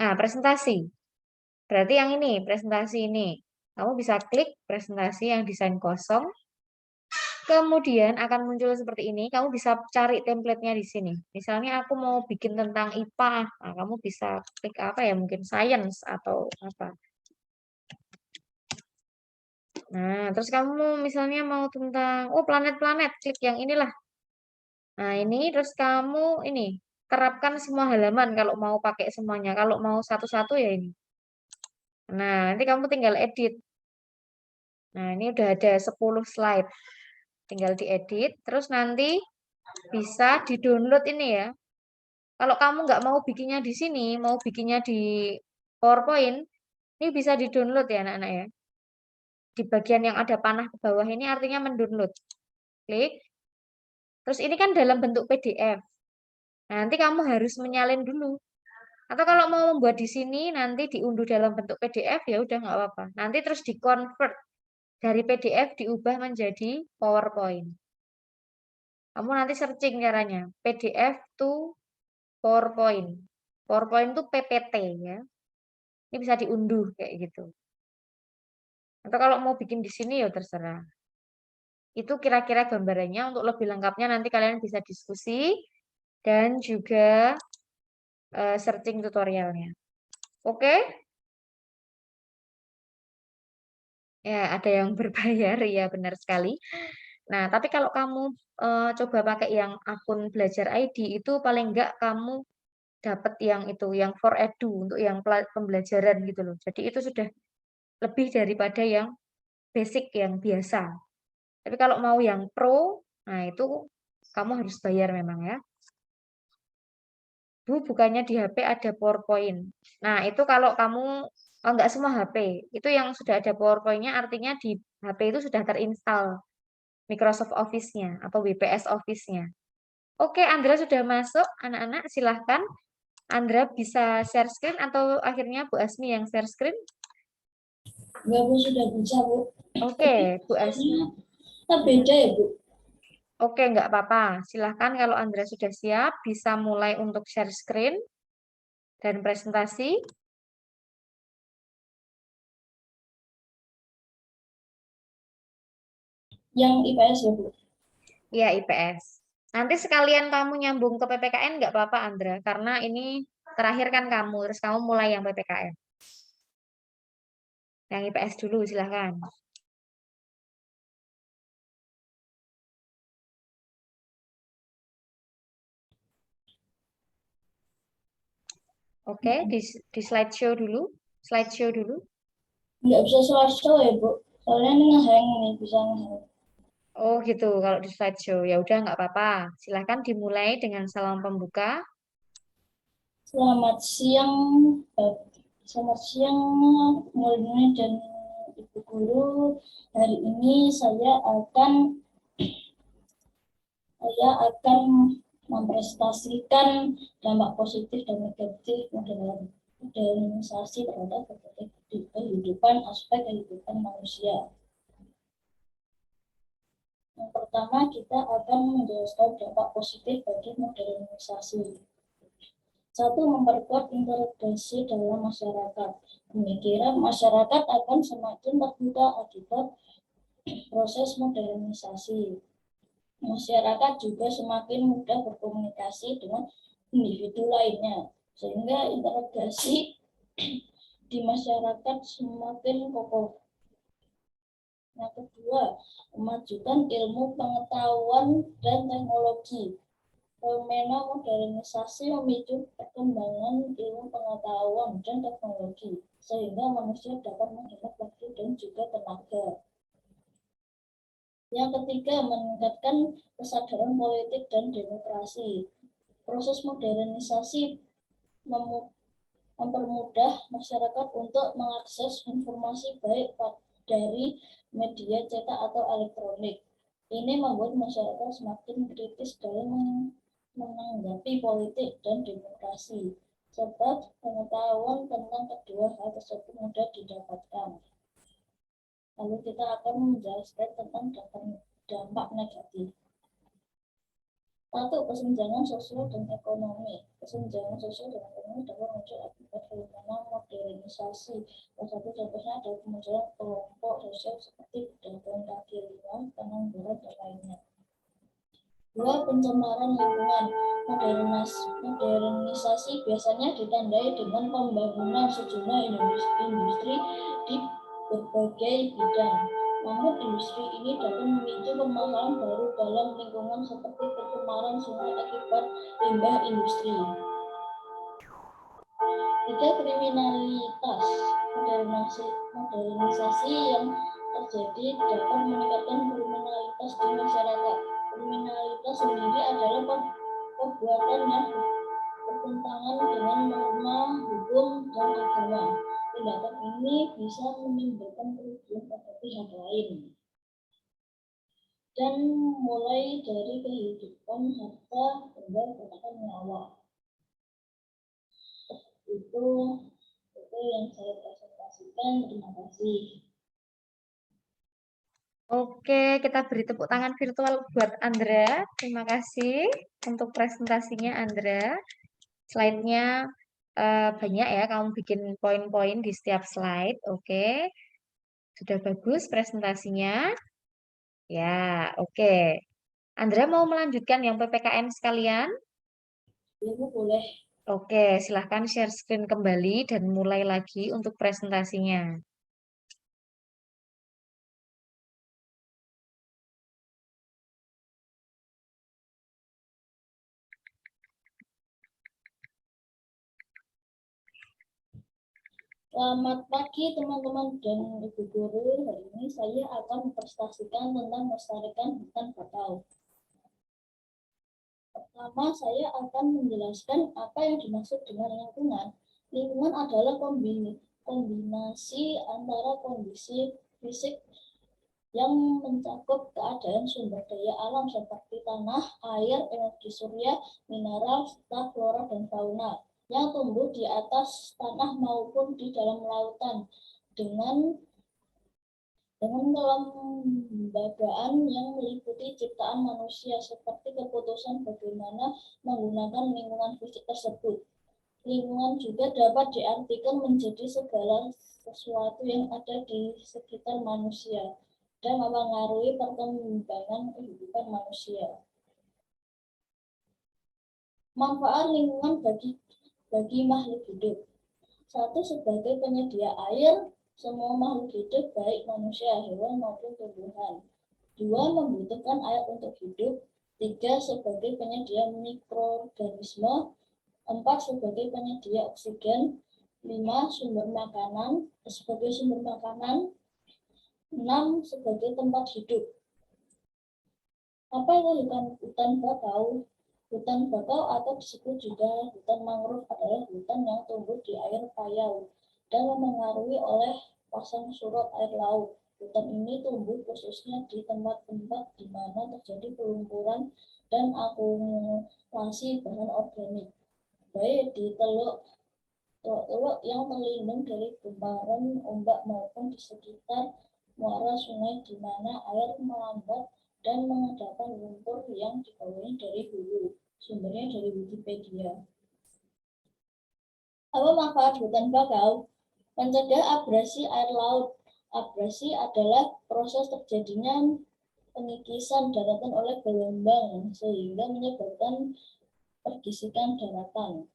Nah, presentasi. Berarti yang ini, presentasi ini. Kamu bisa klik presentasi yang desain kosong. Kemudian akan muncul seperti ini. Kamu bisa cari template-nya di sini. Misalnya aku mau bikin tentang IPA. Nah, kamu bisa klik apa ya? Mungkin science atau apa. Nah, terus kamu misalnya mau tentang, oh planet-planet. Klik yang inilah. Nah, ini terus kamu ini. Terapkan semua halaman kalau mau pakai semuanya. Kalau mau satu-satu ya ini. Nah, nanti kamu tinggal edit. Nah, ini udah ada 10 slide. Tinggal diedit. Terus nanti bisa di-download ini ya. Kalau kamu nggak mau bikinnya di sini, mau bikinnya di PowerPoint, ini bisa di-download ya anak-anak ya. Di bagian yang ada panah ke bawah ini artinya mendownload. Klik. Terus ini kan dalam bentuk PDF. Nah, nanti kamu harus menyalin dulu. Atau kalau mau membuat di sini, nanti diunduh dalam bentuk PDF, ya udah nggak apa-apa. Nanti terus di-convert dari PDF diubah menjadi PowerPoint. Kamu nanti searching caranya, PDF to PowerPoint. PowerPoint itu PPT ya. Ini bisa diunduh kayak gitu. Atau kalau mau bikin di sini ya terserah. Itu kira-kira gambarannya. Untuk lebih lengkapnya nanti kalian bisa diskusi dan juga searching tutorialnya. Oke? Ya, ada yang berbayar ya benar sekali. Nah, tapi kalau kamu coba pakai yang akun belajar ID itu paling enggak kamu dapat yang itu, yang for edu untuk yang pembelajaran gitu loh. Jadi itu sudah lebih daripada yang basic yang biasa. Tapi kalau mau yang pro, nah itu kamu harus bayar memang ya. Bu, bukannya di HP ada PowerPoint. Nah, itu kalau kamu enggak semua HP, itu yang sudah ada PowerPoint-nya artinya di HP itu sudah terinstall Microsoft Office-nya atau WPS Office-nya. Oke, Andra sudah masuk. Anak-anak, silahkan. Andra bisa share screen atau akhirnya Bu Asmi yang share screen? Enggak, Bu, sudah bisa, Bu. Oke, Bu Asmi. Kita beda ya, Bu? Oke, nggak apa-apa. Silahkan kalau Andra sudah siap, bisa mulai untuk share screen dan presentasi. Yang IPS ya, Bu? Ya, IPS. Nanti sekalian kamu nyambung ke PPKN nggak apa-apa, Andra. Karena ini terakhir kan kamu, terus kamu mulai yang PPKN. Yang IPS dulu, silahkan. Oke, di slideshow dulu. Slideshow dulu. Nggak bisa slideshow ya, Bu? Soalnya ini ngehang nih, bisa ngehang. Oh gitu, kalau di slideshow. Ya udah nggak apa-apa. Silahkan dimulai dengan salam pembuka. Selamat siang, selamat siang, murid-murid dan Ibu Guru. Hari ini saya akan mempresentasikan dampak positif dan negatif modernisasi terhadap kehidupan aspek kehidupan manusia. Yang pertama, kita akan menjelaskan dampak positif bagi modernisasi. Satu, memperkuat integrasi dalam masyarakat. Pemikiran masyarakat akan semakin terbuka akibat proses modernisasi. Masyarakat juga semakin mudah berkomunikasi dengan individu lainnya, sehingga integrasi di masyarakat semakin kokoh. Yang kedua, memajukan ilmu pengetahuan dan teknologi. Fenomena modernisasi memicu perkembangan ilmu pengetahuan dan teknologi, sehingga manusia dapat menghemat waktu dan juga tenaga. Yang ketiga, meningkatkan kesadaran politik dan demokrasi. Proses modernisasi mempermudah masyarakat untuk mengakses informasi baik dari media cetak atau elektronik. Ini membuat masyarakat semakin kritis dalam menanggapi politik dan demokrasi, sebab pengetahuan tentang kedua hal tersebut mudah didapatkan. Lalu kita akan menjelaskan tentang dampak negatif. Satu, kesenjangan sosial dan ekonomi. Kesenjangan sosial dan ekonomi dapat muncul akibat fenomena modernisasi. Salah satu contohnya adalah kemunculan kelompok sosial seperti pedagang kaki lima, pengangguran, dan lainnya. Dua, pencemaran lingkungan. Modernisasi biasanya ditandai dengan pembangunan sejumlah industri di berbagai bidang. Namun industri ini dapat memicu permasalahan baru dalam lingkungan seperti pencemaran sungai akibat limbah industri. Tiga, kriminalitas. Modernisasi yang terjadi dapat meningkatkan kriminalitas di masyarakat. Kriminalitas sendiri adalah perbuatan yang bertentangan dengan norma hukum dan agama. Tindakan ini bisa menimbulkan kerugian pada pihak lain, dan mulai dari kehidupan harta hingga bahkan nyawa. Itu yang saya presentasikan. Terima kasih. Oke, kita beri tepuk tangan virtual buat Andra. Terima kasih untuk presentasinya, Andra. Slide-nya banyak ya, kamu bikin poin-poin di setiap slide. Oke, sudah bagus presentasinya. Ya, oke. Andra mau melanjutkan yang PPKN sekalian? Ibu boleh. Oke, silahkan share screen kembali dan mulai lagi untuk presentasinya. Selamat pagi teman-teman dan Ibu Guru. Hari ini saya akan mempresentasikan tentang melestarikan hutan bakau. Pertama, saya akan menjelaskan apa yang dimaksud dengan lingkungan. Lingkungan adalah kombinasi antara kondisi fisik yang mencakup keadaan sumber daya alam seperti tanah, air, energi surya, mineral, serta flora dan fauna yang tumbuh di atas tanah maupun di dalam lautan dengan kelembagaan yang meliputi ciptaan manusia seperti keputusan bagaimana menggunakan lingkungan fisik tersebut. Lingkungan juga dapat diartikan menjadi segala sesuatu yang ada di sekitar manusia dan mempengaruhi perkembangan kehidupan manusia. Manfaat lingkungan bagi makhluk hidup. 1. Sebagai penyedia air, semua makhluk hidup baik manusia, hewan maupun tumbuhan. 2. Membutuhkan air untuk hidup. 3. Sebagai penyedia mikroorganisme. 4. Sebagai penyedia oksigen. 5. Sebagai sumber makanan. 6. Sebagai tempat hidup. Apa itu hutan bakau? Hutan bakau atau disebut juga hutan mangrove adalah hutan yang tumbuh di air payau dan memengaruhi oleh pasang surut air laut. Hutan ini tumbuh khususnya di tempat-tempat di mana terjadi pelumpuran dan akumulasi bahan organik, baik di teluk-teluk yang terlindung dari gemparan ombak maupun di sekitar muara sungai di mana air melambat dan mengendapkan lumpur yang dibawahi dari hulu. Sumbernya dari Wikipedia. Apa manfaat hutan bakau? Mencegah abrasi air laut. Abrasi adalah proses terjadinya pengikisan daratan oleh gelombang sehingga menyebabkan pergisikan daratan.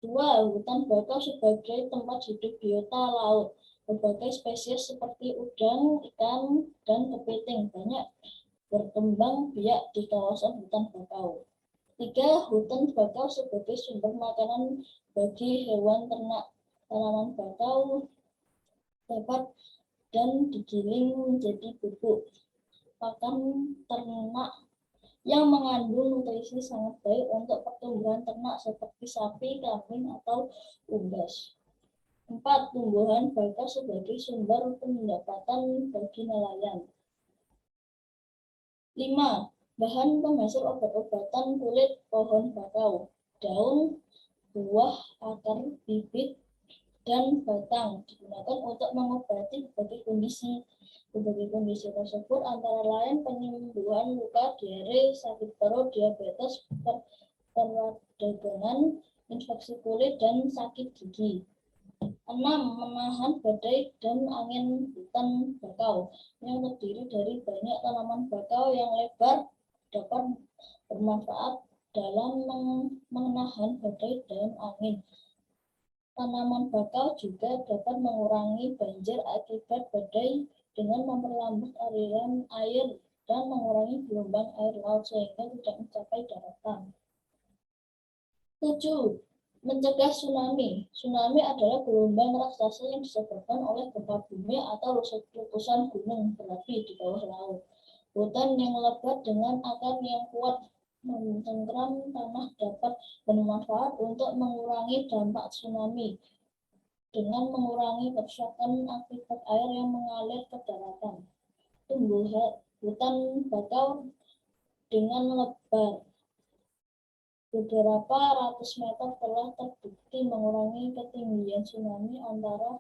2. Hutan bakau sebagai tempat hidup biota laut. Berbagai spesies seperti udang, ikan, dan kepiting banyak berkembang biak di kawasan hutan bakau. 3. Hutan bakau sebagai sumber makanan bagi hewan ternak. Tanaman bakau dapat dan digiling menjadi bubuk pakan ternak yang mengandung nutrisi sangat baik untuk pertumbuhan ternak seperti sapi, kambing, atau unggas. 4. Tumbuhan bakau sebagai sumber pendapatan bagi nelayan. 5. Bahan penghasil obat-obatan kulit pohon bakau, daun, buah, akar, bibit, dan batang digunakan untuk mengobati berbagai kondisi. Berbagai kondisi tersebut antara lain penyembuhan luka, diare, sakit perut, diabetes, peradangan, infeksi kulit, dan sakit gigi. 6. Menahan badai dan angin hutan bakau yang terdiri dari banyak tanaman bakau yang lebar dapat bermanfaat dalam menahan badai dan angin. Tanaman bakau juga dapat mengurangi banjir akibat badai dengan memperlambat aliran air dan mengurangi gelombang air laut sehingga tidak mencapai daratan. 7. Mencegah tsunami. Tsunami adalah gelombang raksasa yang disebabkan oleh gempa bumi atau letusan gunung berapi di bawah laut. Hutan yang lebat dengan akar yang kuat mencengkram tanah dapat bermanfaat untuk mengurangi dampak tsunami dengan mengurangi kerusakan akibat air yang mengalir ke daratan. Tumbuhan hutan bakau dengan lebar beberapa ratus meter telah terbukti mengurangi ketinggian tsunami antara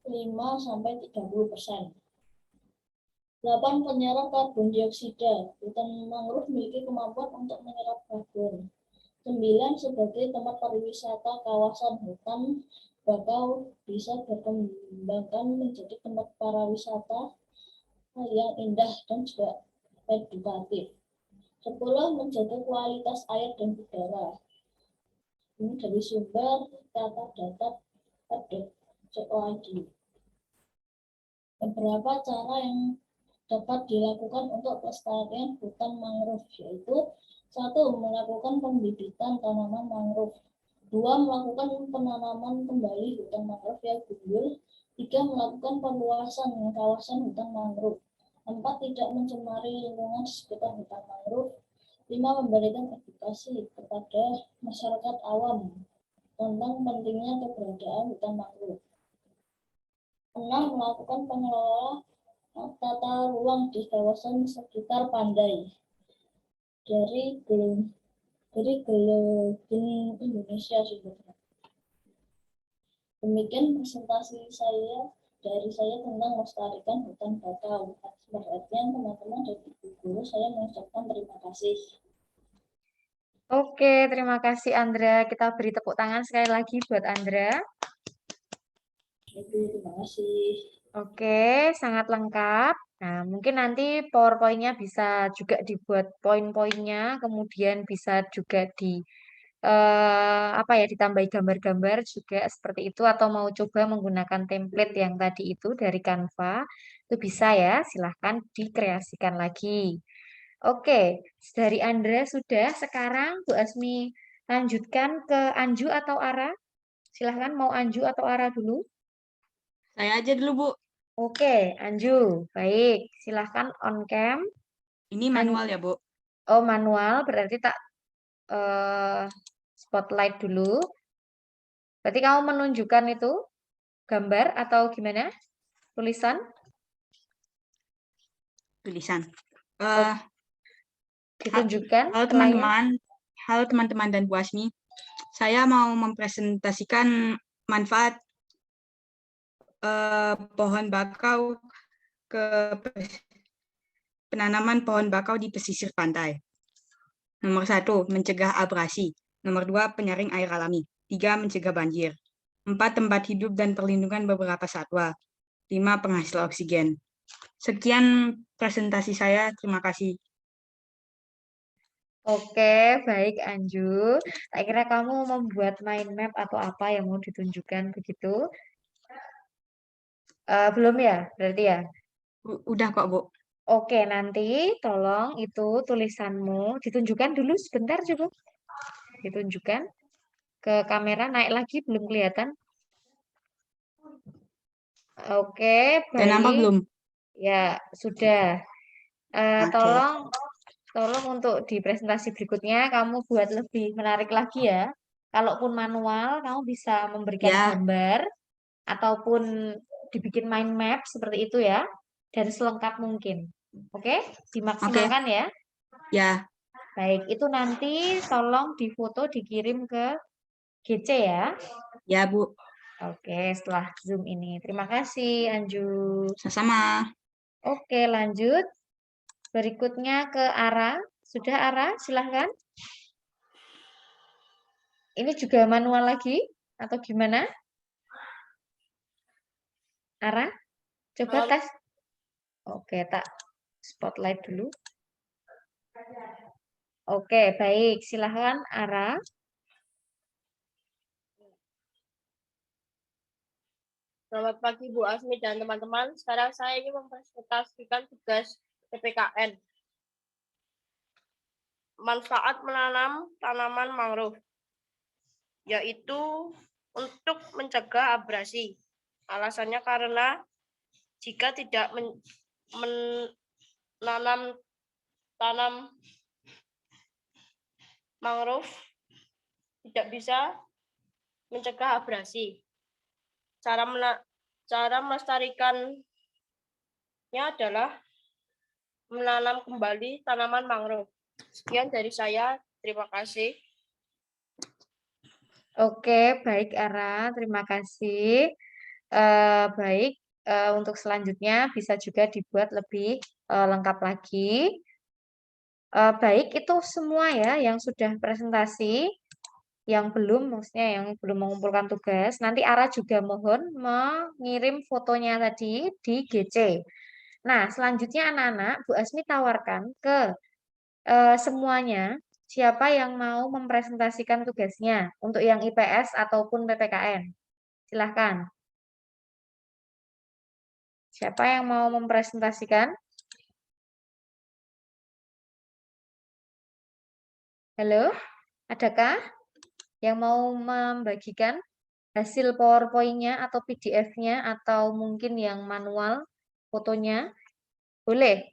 5–30%. 8. Penyerap karbon dioksida. Hutan mangrove memiliki kemampuan untuk menyerap karbon. 9. Sebagai tempat pariwisata, kawasan hutan bakau bisa berkembangkan menjadi tempat pariwisata yang indah dan juga edukatif. 10. Menjaga kualitas air dan udara. Ini dari sumber katadata.co.id. Beberapa cara yang dapat dilakukan untuk pelestarian hutan mangrove yaitu 1. Melakukan pembibitan tanaman mangrove. 2. Melakukan penanaman kembali hutan mangrove yang gundul. 3. Melakukan perluasan kawasan hutan mangrove. 4. Tidak mencemari lingkungan di sekitar hutan mangrove. 5. Memberikan edukasi kepada masyarakat awam tentang pentingnya keberadaan hutan mangrove. 6. Melakukan tata ruang di kawasan sekitar pantai dari Geologi Indonesia sebetulnya. Demikian presentasi dari saya tentang melestarikan hutan bakau. Perhatian teman-teman dan ibu guru, saya mengucapkan terima kasih. Oke, terima kasih Andra. Kita beri tepuk tangan sekali lagi buat Andra. Ibu, terima kasih. Oke, sangat lengkap. Nah, mungkin nanti PowerPoint-nya bisa juga dibuat poin-poinnya, kemudian bisa juga ditambahi gambar-gambar juga seperti itu, atau mau coba menggunakan template yang tadi itu dari Canva, itu bisa ya, silahkan dikreasikan lagi. Oke, dari Andra sudah. Sekarang Bu Asmi lanjutkan ke Anju atau Ara. Silahkan mau Anju atau Ara dulu. Saya aja dulu, Bu. Oke, Anju. Baik, silahkan on cam. Ini manual ya, Bu? Oh, manual. Berarti tak spotlight dulu. Berarti kamu menunjukkan itu gambar atau gimana? Tulisan? Tulisan. Ditunjukkan Halo ke layar. teman-teman, halo teman-teman dan Bu Asmi. Saya mau mempresentasikan manfaat pohon bakau ke penanaman pohon bakau di pesisir pantai. Nomor 1, mencegah abrasi. Nomor 2, penyaring air alami. 3, mencegah banjir. 4, tempat hidup dan perlindungan beberapa satwa. 5, penghasil oksigen. Sekian presentasi saya, terima kasih. Oke, baik Anju. Tak kira kamu membuat mind map atau apa yang mau ditunjukkan begitu. Belum ya, berarti ya? Udah kok, Bu. Oke, nanti tolong itu tulisanmu ditunjukkan dulu sebentar coba. Ditunjukkan ke kamera, naik lagi, belum kelihatan. Oke, Udah nampak baik. belum? Ya, sudah. Oke. Tolong untuk di presentasi berikutnya kamu buat lebih menarik lagi ya. Kalaupun manual, kamu bisa memberikan Ya. gambar ataupun dibikin mind map seperti itu ya, dan selengkap mungkin. Oke, dimaksimalkan ya. Ya. Baik, itu nanti tolong difoto dikirim ke GC ya. Ya, Bu. Oke, setelah Zoom ini. Terima kasih, Anju. Sama-sama. Oke, lanjut. Berikutnya ke Ara. Sudah, Ara? Silahkan. Ini juga manual lagi? Atau gimana? Ara? Coba tes. Oke, tak spotlight dulu. Oke, baik. Silahkan, Ara. Selamat pagi Bu Asmi dan teman-teman. Sekarang saya ingin mempresentasikan tugas PPKN. Manfaat menanam tanaman mangrove, yaitu untuk mencegah abrasi. Alasannya karena jika tidak menanam mangrove, tidak bisa mencegah abrasi. Cara melestarikannya adalah menanam kembali tanaman mangrove. Sekian dari saya. Terima kasih. Oke, baik Ara. Terima kasih. Baik, untuk selanjutnya bisa juga dibuat lebih lengkap lagi. Baik, itu semua ya yang sudah presentasi. Yang belum, maksudnya yang belum mengumpulkan tugas, nanti Ara juga mohon mengirim fotonya tadi di GC. Nah, selanjutnya anak-anak, Bu Asmi tawarkan ke semuanya, siapa yang mau mempresentasikan tugasnya untuk yang IPS ataupun PPKN. Silahkan. Siapa yang mau mempresentasikan? Halo, adakah yang mau membagikan hasil PowerPoint-nya atau PDF-nya atau mungkin yang manual fotonya? Boleh?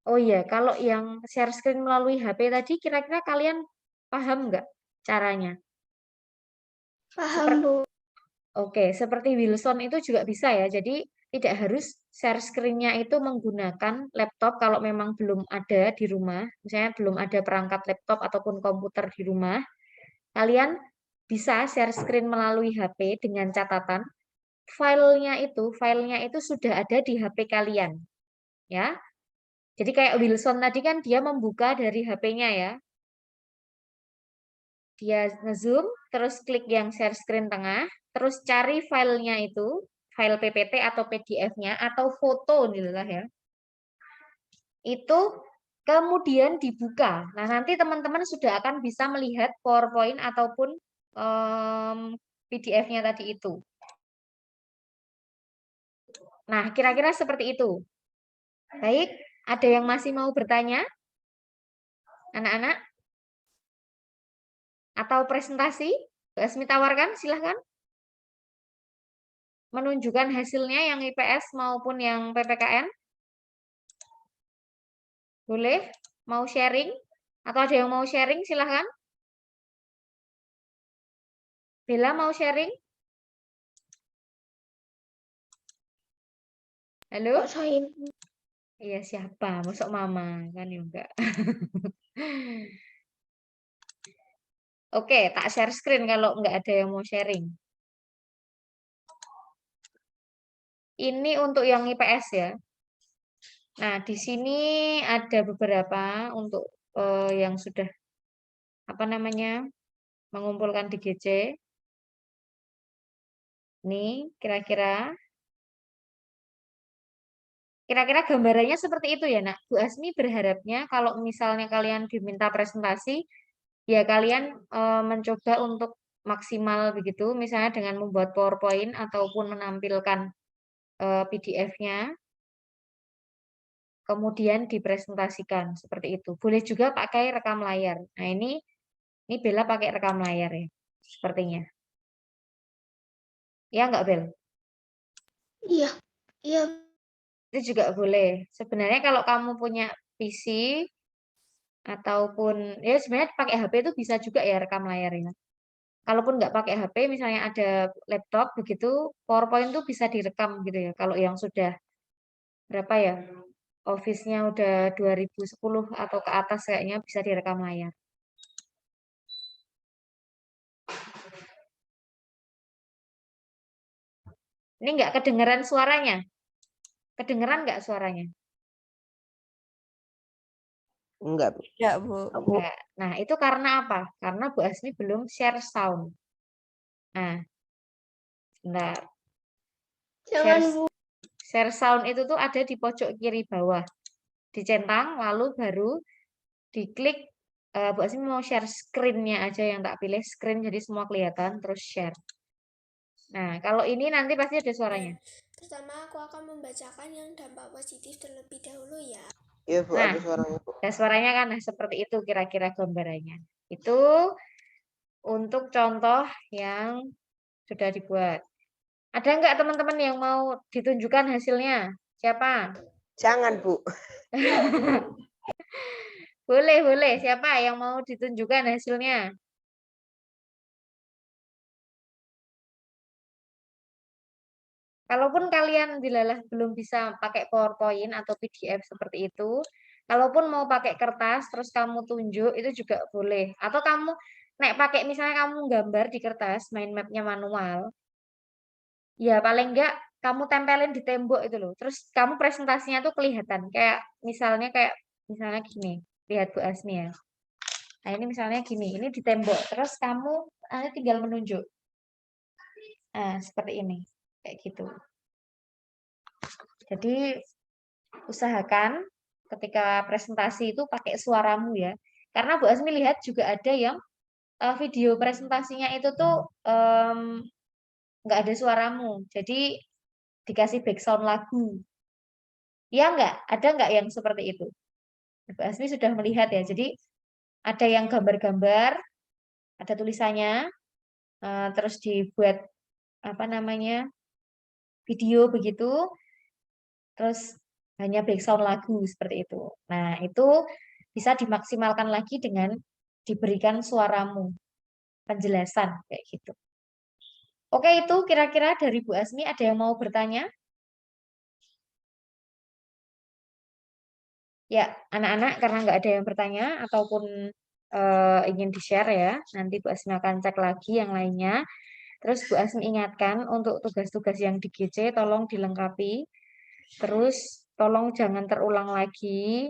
Oh iya, kalau yang share screen melalui HP tadi, kira-kira kalian paham nggak caranya? Paham, Bu. Oke, seperti Wilson itu juga bisa ya. Jadi tidak harus share screen-nya itu menggunakan laptop kalau memang belum ada di rumah. Misalnya belum ada perangkat laptop ataupun komputer di rumah. Kalian bisa share screen melalui HP dengan catatan filenya itu sudah ada di HP kalian. Ya. Jadi kayak Wilson tadi kan dia membuka dari HP-nya ya. Dia nge-zoom, terus klik yang share screen tengah, terus cari filenya itu, file PPT atau PDF-nya, atau foto nih lah ya. Itu kemudian dibuka. Nah, nanti teman-teman sudah akan bisa melihat PowerPoint ataupun PDF-nya tadi itu. Nah, kira-kira seperti itu. Baik, ada yang masih mau bertanya? Anak-anak? Atau presentasi? Mbak Asmi tawarkan, silahkan. Menunjukkan hasilnya yang IPS maupun yang PPKN. Boleh? Mau sharing? Atau ada yang mau sharing? Silahkan. Bella mau sharing? Halo? Iya, siapa? Masuk mama. Kan ya enggak. Oke, tak share screen kalau enggak ada yang mau sharing. Ini untuk yang IPS ya. Nah, di sini ada beberapa untuk yang sudah mengumpulkan di GC. Nih, kira-kira gambarannya seperti itu ya, Nak. Bu Asmi berharapnya kalau misalnya kalian diminta presentasi, ya kalian mencoba untuk maksimal begitu, misalnya dengan membuat PowerPoint ataupun menampilkan PDF-nya, kemudian dipresentasikan seperti itu. Boleh juga pakai rekam layar. Nah, ini Bella pakai rekam layar ya, sepertinya. Ya enggak, Bel? Iya, iya. Itu juga boleh. Sebenarnya kalau kamu punya PC ataupun ya sebenarnya pakai HP itu bisa juga ya rekam layarnya. Kalaupun nggak pakai HP, misalnya ada laptop begitu, PowerPoint itu bisa direkam gitu ya. Kalau yang sudah berapa ya, Office-nya udah 2010 atau ke atas kayaknya bisa direkam layar. Ini nggak kedengeran suaranya? Kedengeran nggak suaranya? Enggak, Bu. Ya, Bu. Enggak. Nah, itu karena apa? Karena Bu Asmi belum share sound. Nah, sebentar. Jangan, Bu. Share sound itu tuh ada di pojok kiri bawah. Dicentang, lalu baru diklik. Bu Asmi mau share screen-nya aja yang tak pilih. Screen jadi semua kelihatan, terus share. Nah, kalau ini nanti pasti ada suaranya. Pertama, aku akan membacakan yang dampak positif terlebih dahulu ya. Iya, Bu, Nah, ada suaranya, Bu. ada suaranya kan, nah, seperti itu kira-kira gambarannya. Itu untuk contoh yang sudah dibuat. Ada nggak teman-teman yang mau ditunjukkan hasilnya? Siapa? Jangan, Bu. Boleh, boleh. Siapa yang mau ditunjukkan hasilnya? Kalaupun kalian dilalah belum bisa pakai PowerPoint atau PDF seperti itu, kalaupun mau pakai kertas terus kamu tunjuk itu juga boleh. Atau kamu pakai misalnya kamu gambar di kertas, mind map-nya manual. Ya paling enggak kamu tempelin di tembok itu loh. Terus kamu presentasinya tuh kelihatan kayak misalnya gini. Lihat Bu Asmi ya. Nah, ini misalnya gini, ini di tembok. Terus kamu tinggal menunjuk. Nah, seperti ini. Kayak gitu. Jadi usahakan ketika presentasi itu pakai suaramu ya. Karena Bu Asmi lihat juga ada yang video presentasinya itu tuh nggak ada suaramu. Jadi dikasih background lagu. Ya nggak? Ada nggak yang seperti itu? Bu Asmi sudah melihat ya. Jadi ada yang gambar-gambar, ada tulisannya, terus dibuat video begitu, terus hanya background lagu seperti itu. Nah, itu bisa dimaksimalkan lagi dengan diberikan suaramu, penjelasan kayak gitu. Oke, itu kira-kira dari Bu Asmi ada yang mau bertanya? Ya, anak-anak karena nggak ada yang bertanya ataupun ingin di-share ya, nanti Bu Asmi akan cek lagi yang lainnya. Terus Bu Asmi ingatkan untuk tugas-tugas yang di GC tolong dilengkapi. Terus tolong jangan terulang lagi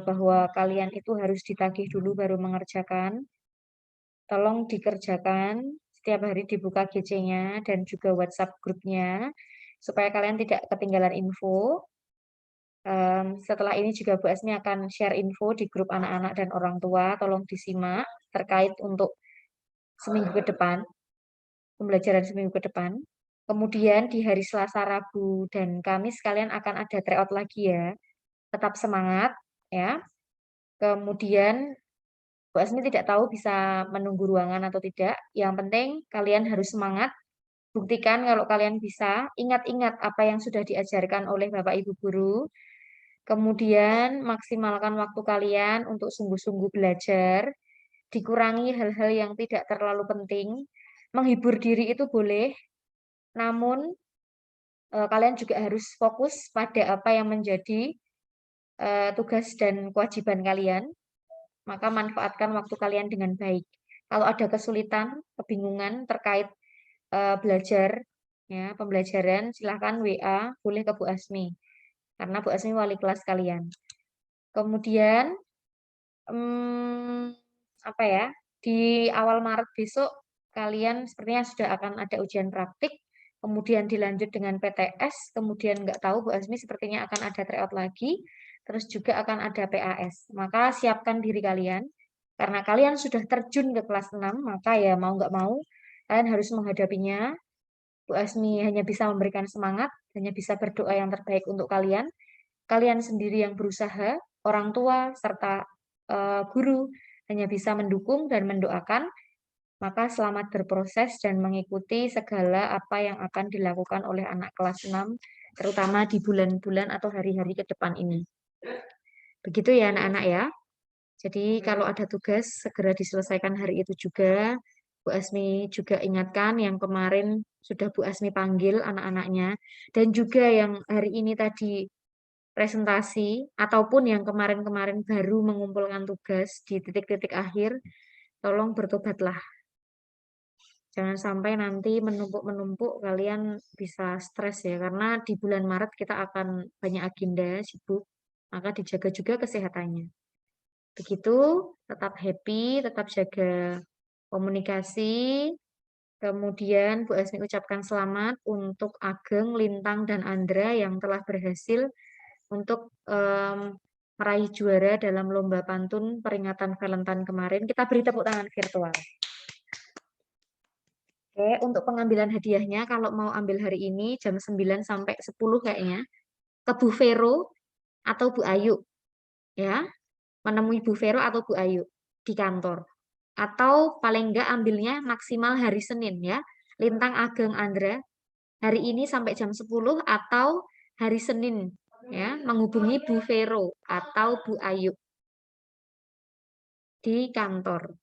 bahwa kalian itu harus ditagih dulu baru mengerjakan. Tolong dikerjakan, setiap hari dibuka GC-nya dan juga WhatsApp grupnya, supaya kalian tidak ketinggalan info. Setelah ini juga Bu Asmi akan share info di grup anak-anak dan orang tua, tolong disimak terkait untuk seminggu ke depan, pembelajaran seminggu ke depan. Kemudian di hari Selasa, Rabu, dan Kamis kalian akan ada tryout lagi ya. Tetap semangat ya. Kemudian Bu Asmi tidak tahu bisa menunggu ruangan atau tidak. Yang penting kalian harus semangat. Buktikan kalau kalian bisa. Ingat-ingat apa yang sudah diajarkan oleh Bapak Ibu Guru. Kemudian maksimalkan waktu kalian untuk sungguh-sungguh belajar. Dikurangi hal-hal yang tidak terlalu penting. Menghibur diri itu boleh. Namun kalian juga harus fokus pada apa yang menjadi tugas dan kewajiban kalian. Maka manfaatkan waktu kalian dengan baik. Kalau ada kesulitan, kebingungan terkait belajar, ya, pembelajaran, silahkan WA, boleh ke Bu Asmi. Karena Bu Asmi wali kelas kalian. Kemudian, apa ya, di awal Maret besok, kalian sepertinya sudah akan ada ujian praktik, kemudian dilanjut dengan PTS, kemudian nggak tahu Bu Asmi sepertinya akan ada tryout lagi, terus juga akan ada PAS. Maka siapkan diri kalian, karena kalian sudah terjun ke kelas 6, maka ya mau nggak mau, kalian harus menghadapinya. Bu Asmi hanya bisa memberikan semangat, hanya bisa berdoa yang terbaik untuk kalian. Kalian sendiri yang berusaha, orang tua, serta guru hanya bisa mendukung dan mendoakan. Maka selamat berproses dan mengikuti segala apa yang akan dilakukan oleh anak kelas 6, terutama di bulan-bulan atau hari-hari ke depan ini. Begitu ya anak-anak ya. Jadi kalau ada tugas, segera diselesaikan hari itu juga. Bu Asmi juga ingatkan yang kemarin sudah Bu Asmi panggil anak-anaknya. Dan juga yang hari ini tadi presentasi, ataupun yang kemarin-kemarin baru mengumpulkan tugas di titik-titik akhir, tolong bertobatlah. Jangan sampai nanti menumpuk-menumpuk kalian bisa stres ya, karena di bulan Maret kita akan banyak agenda, sibuk, maka dijaga juga kesehatannya. Begitu, tetap happy, tetap jaga komunikasi. Kemudian Bu Asmi ucapkan selamat untuk Ageng, Lintang, dan Andra yang telah berhasil untuk meraih juara dalam lomba pantun peringatan Valentine kemarin. Kita beri tepuk tangan virtual. Oke, untuk pengambilan hadiahnya, kalau mau ambil hari ini jam 9 sampai 10 kayaknya, ke Bu Vero atau Bu Ayu. Ya, menemui Bu Vero atau Bu Ayu di kantor. Atau paling enggak ambilnya maksimal hari Senin ya. Lintang, Ageng, Andra hari ini sampai jam 10 atau hari Senin ya, menghubungi Bu Vero atau Bu Ayu di kantor.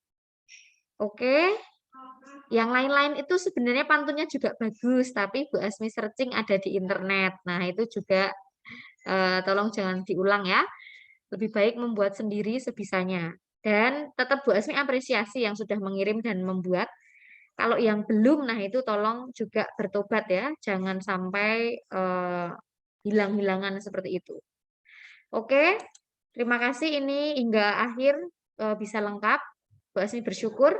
Oke. Yang lain-lain itu sebenarnya pantunnya juga bagus, tapi Bu Asmi searching ada di internet. Nah, itu juga tolong jangan diulang ya. Lebih baik membuat sendiri sebisanya. Dan tetap Bu Asmi apresiasi yang sudah mengirim dan membuat. Kalau yang belum, nah itu tolong juga bertobat ya. Jangan sampai hilang-hilangan seperti itu. Oke, terima kasih ini hingga akhir bisa lengkap. Bu Asmi bersyukur.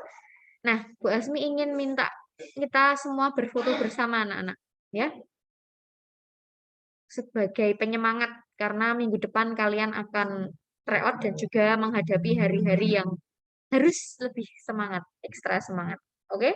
Nah, Bu Asmi ingin minta kita semua berfoto bersama anak-anak, ya. Sebagai penyemangat, karena minggu depan kalian akan tryout dan juga menghadapi hari-hari yang harus lebih semangat, ekstra semangat. Oke?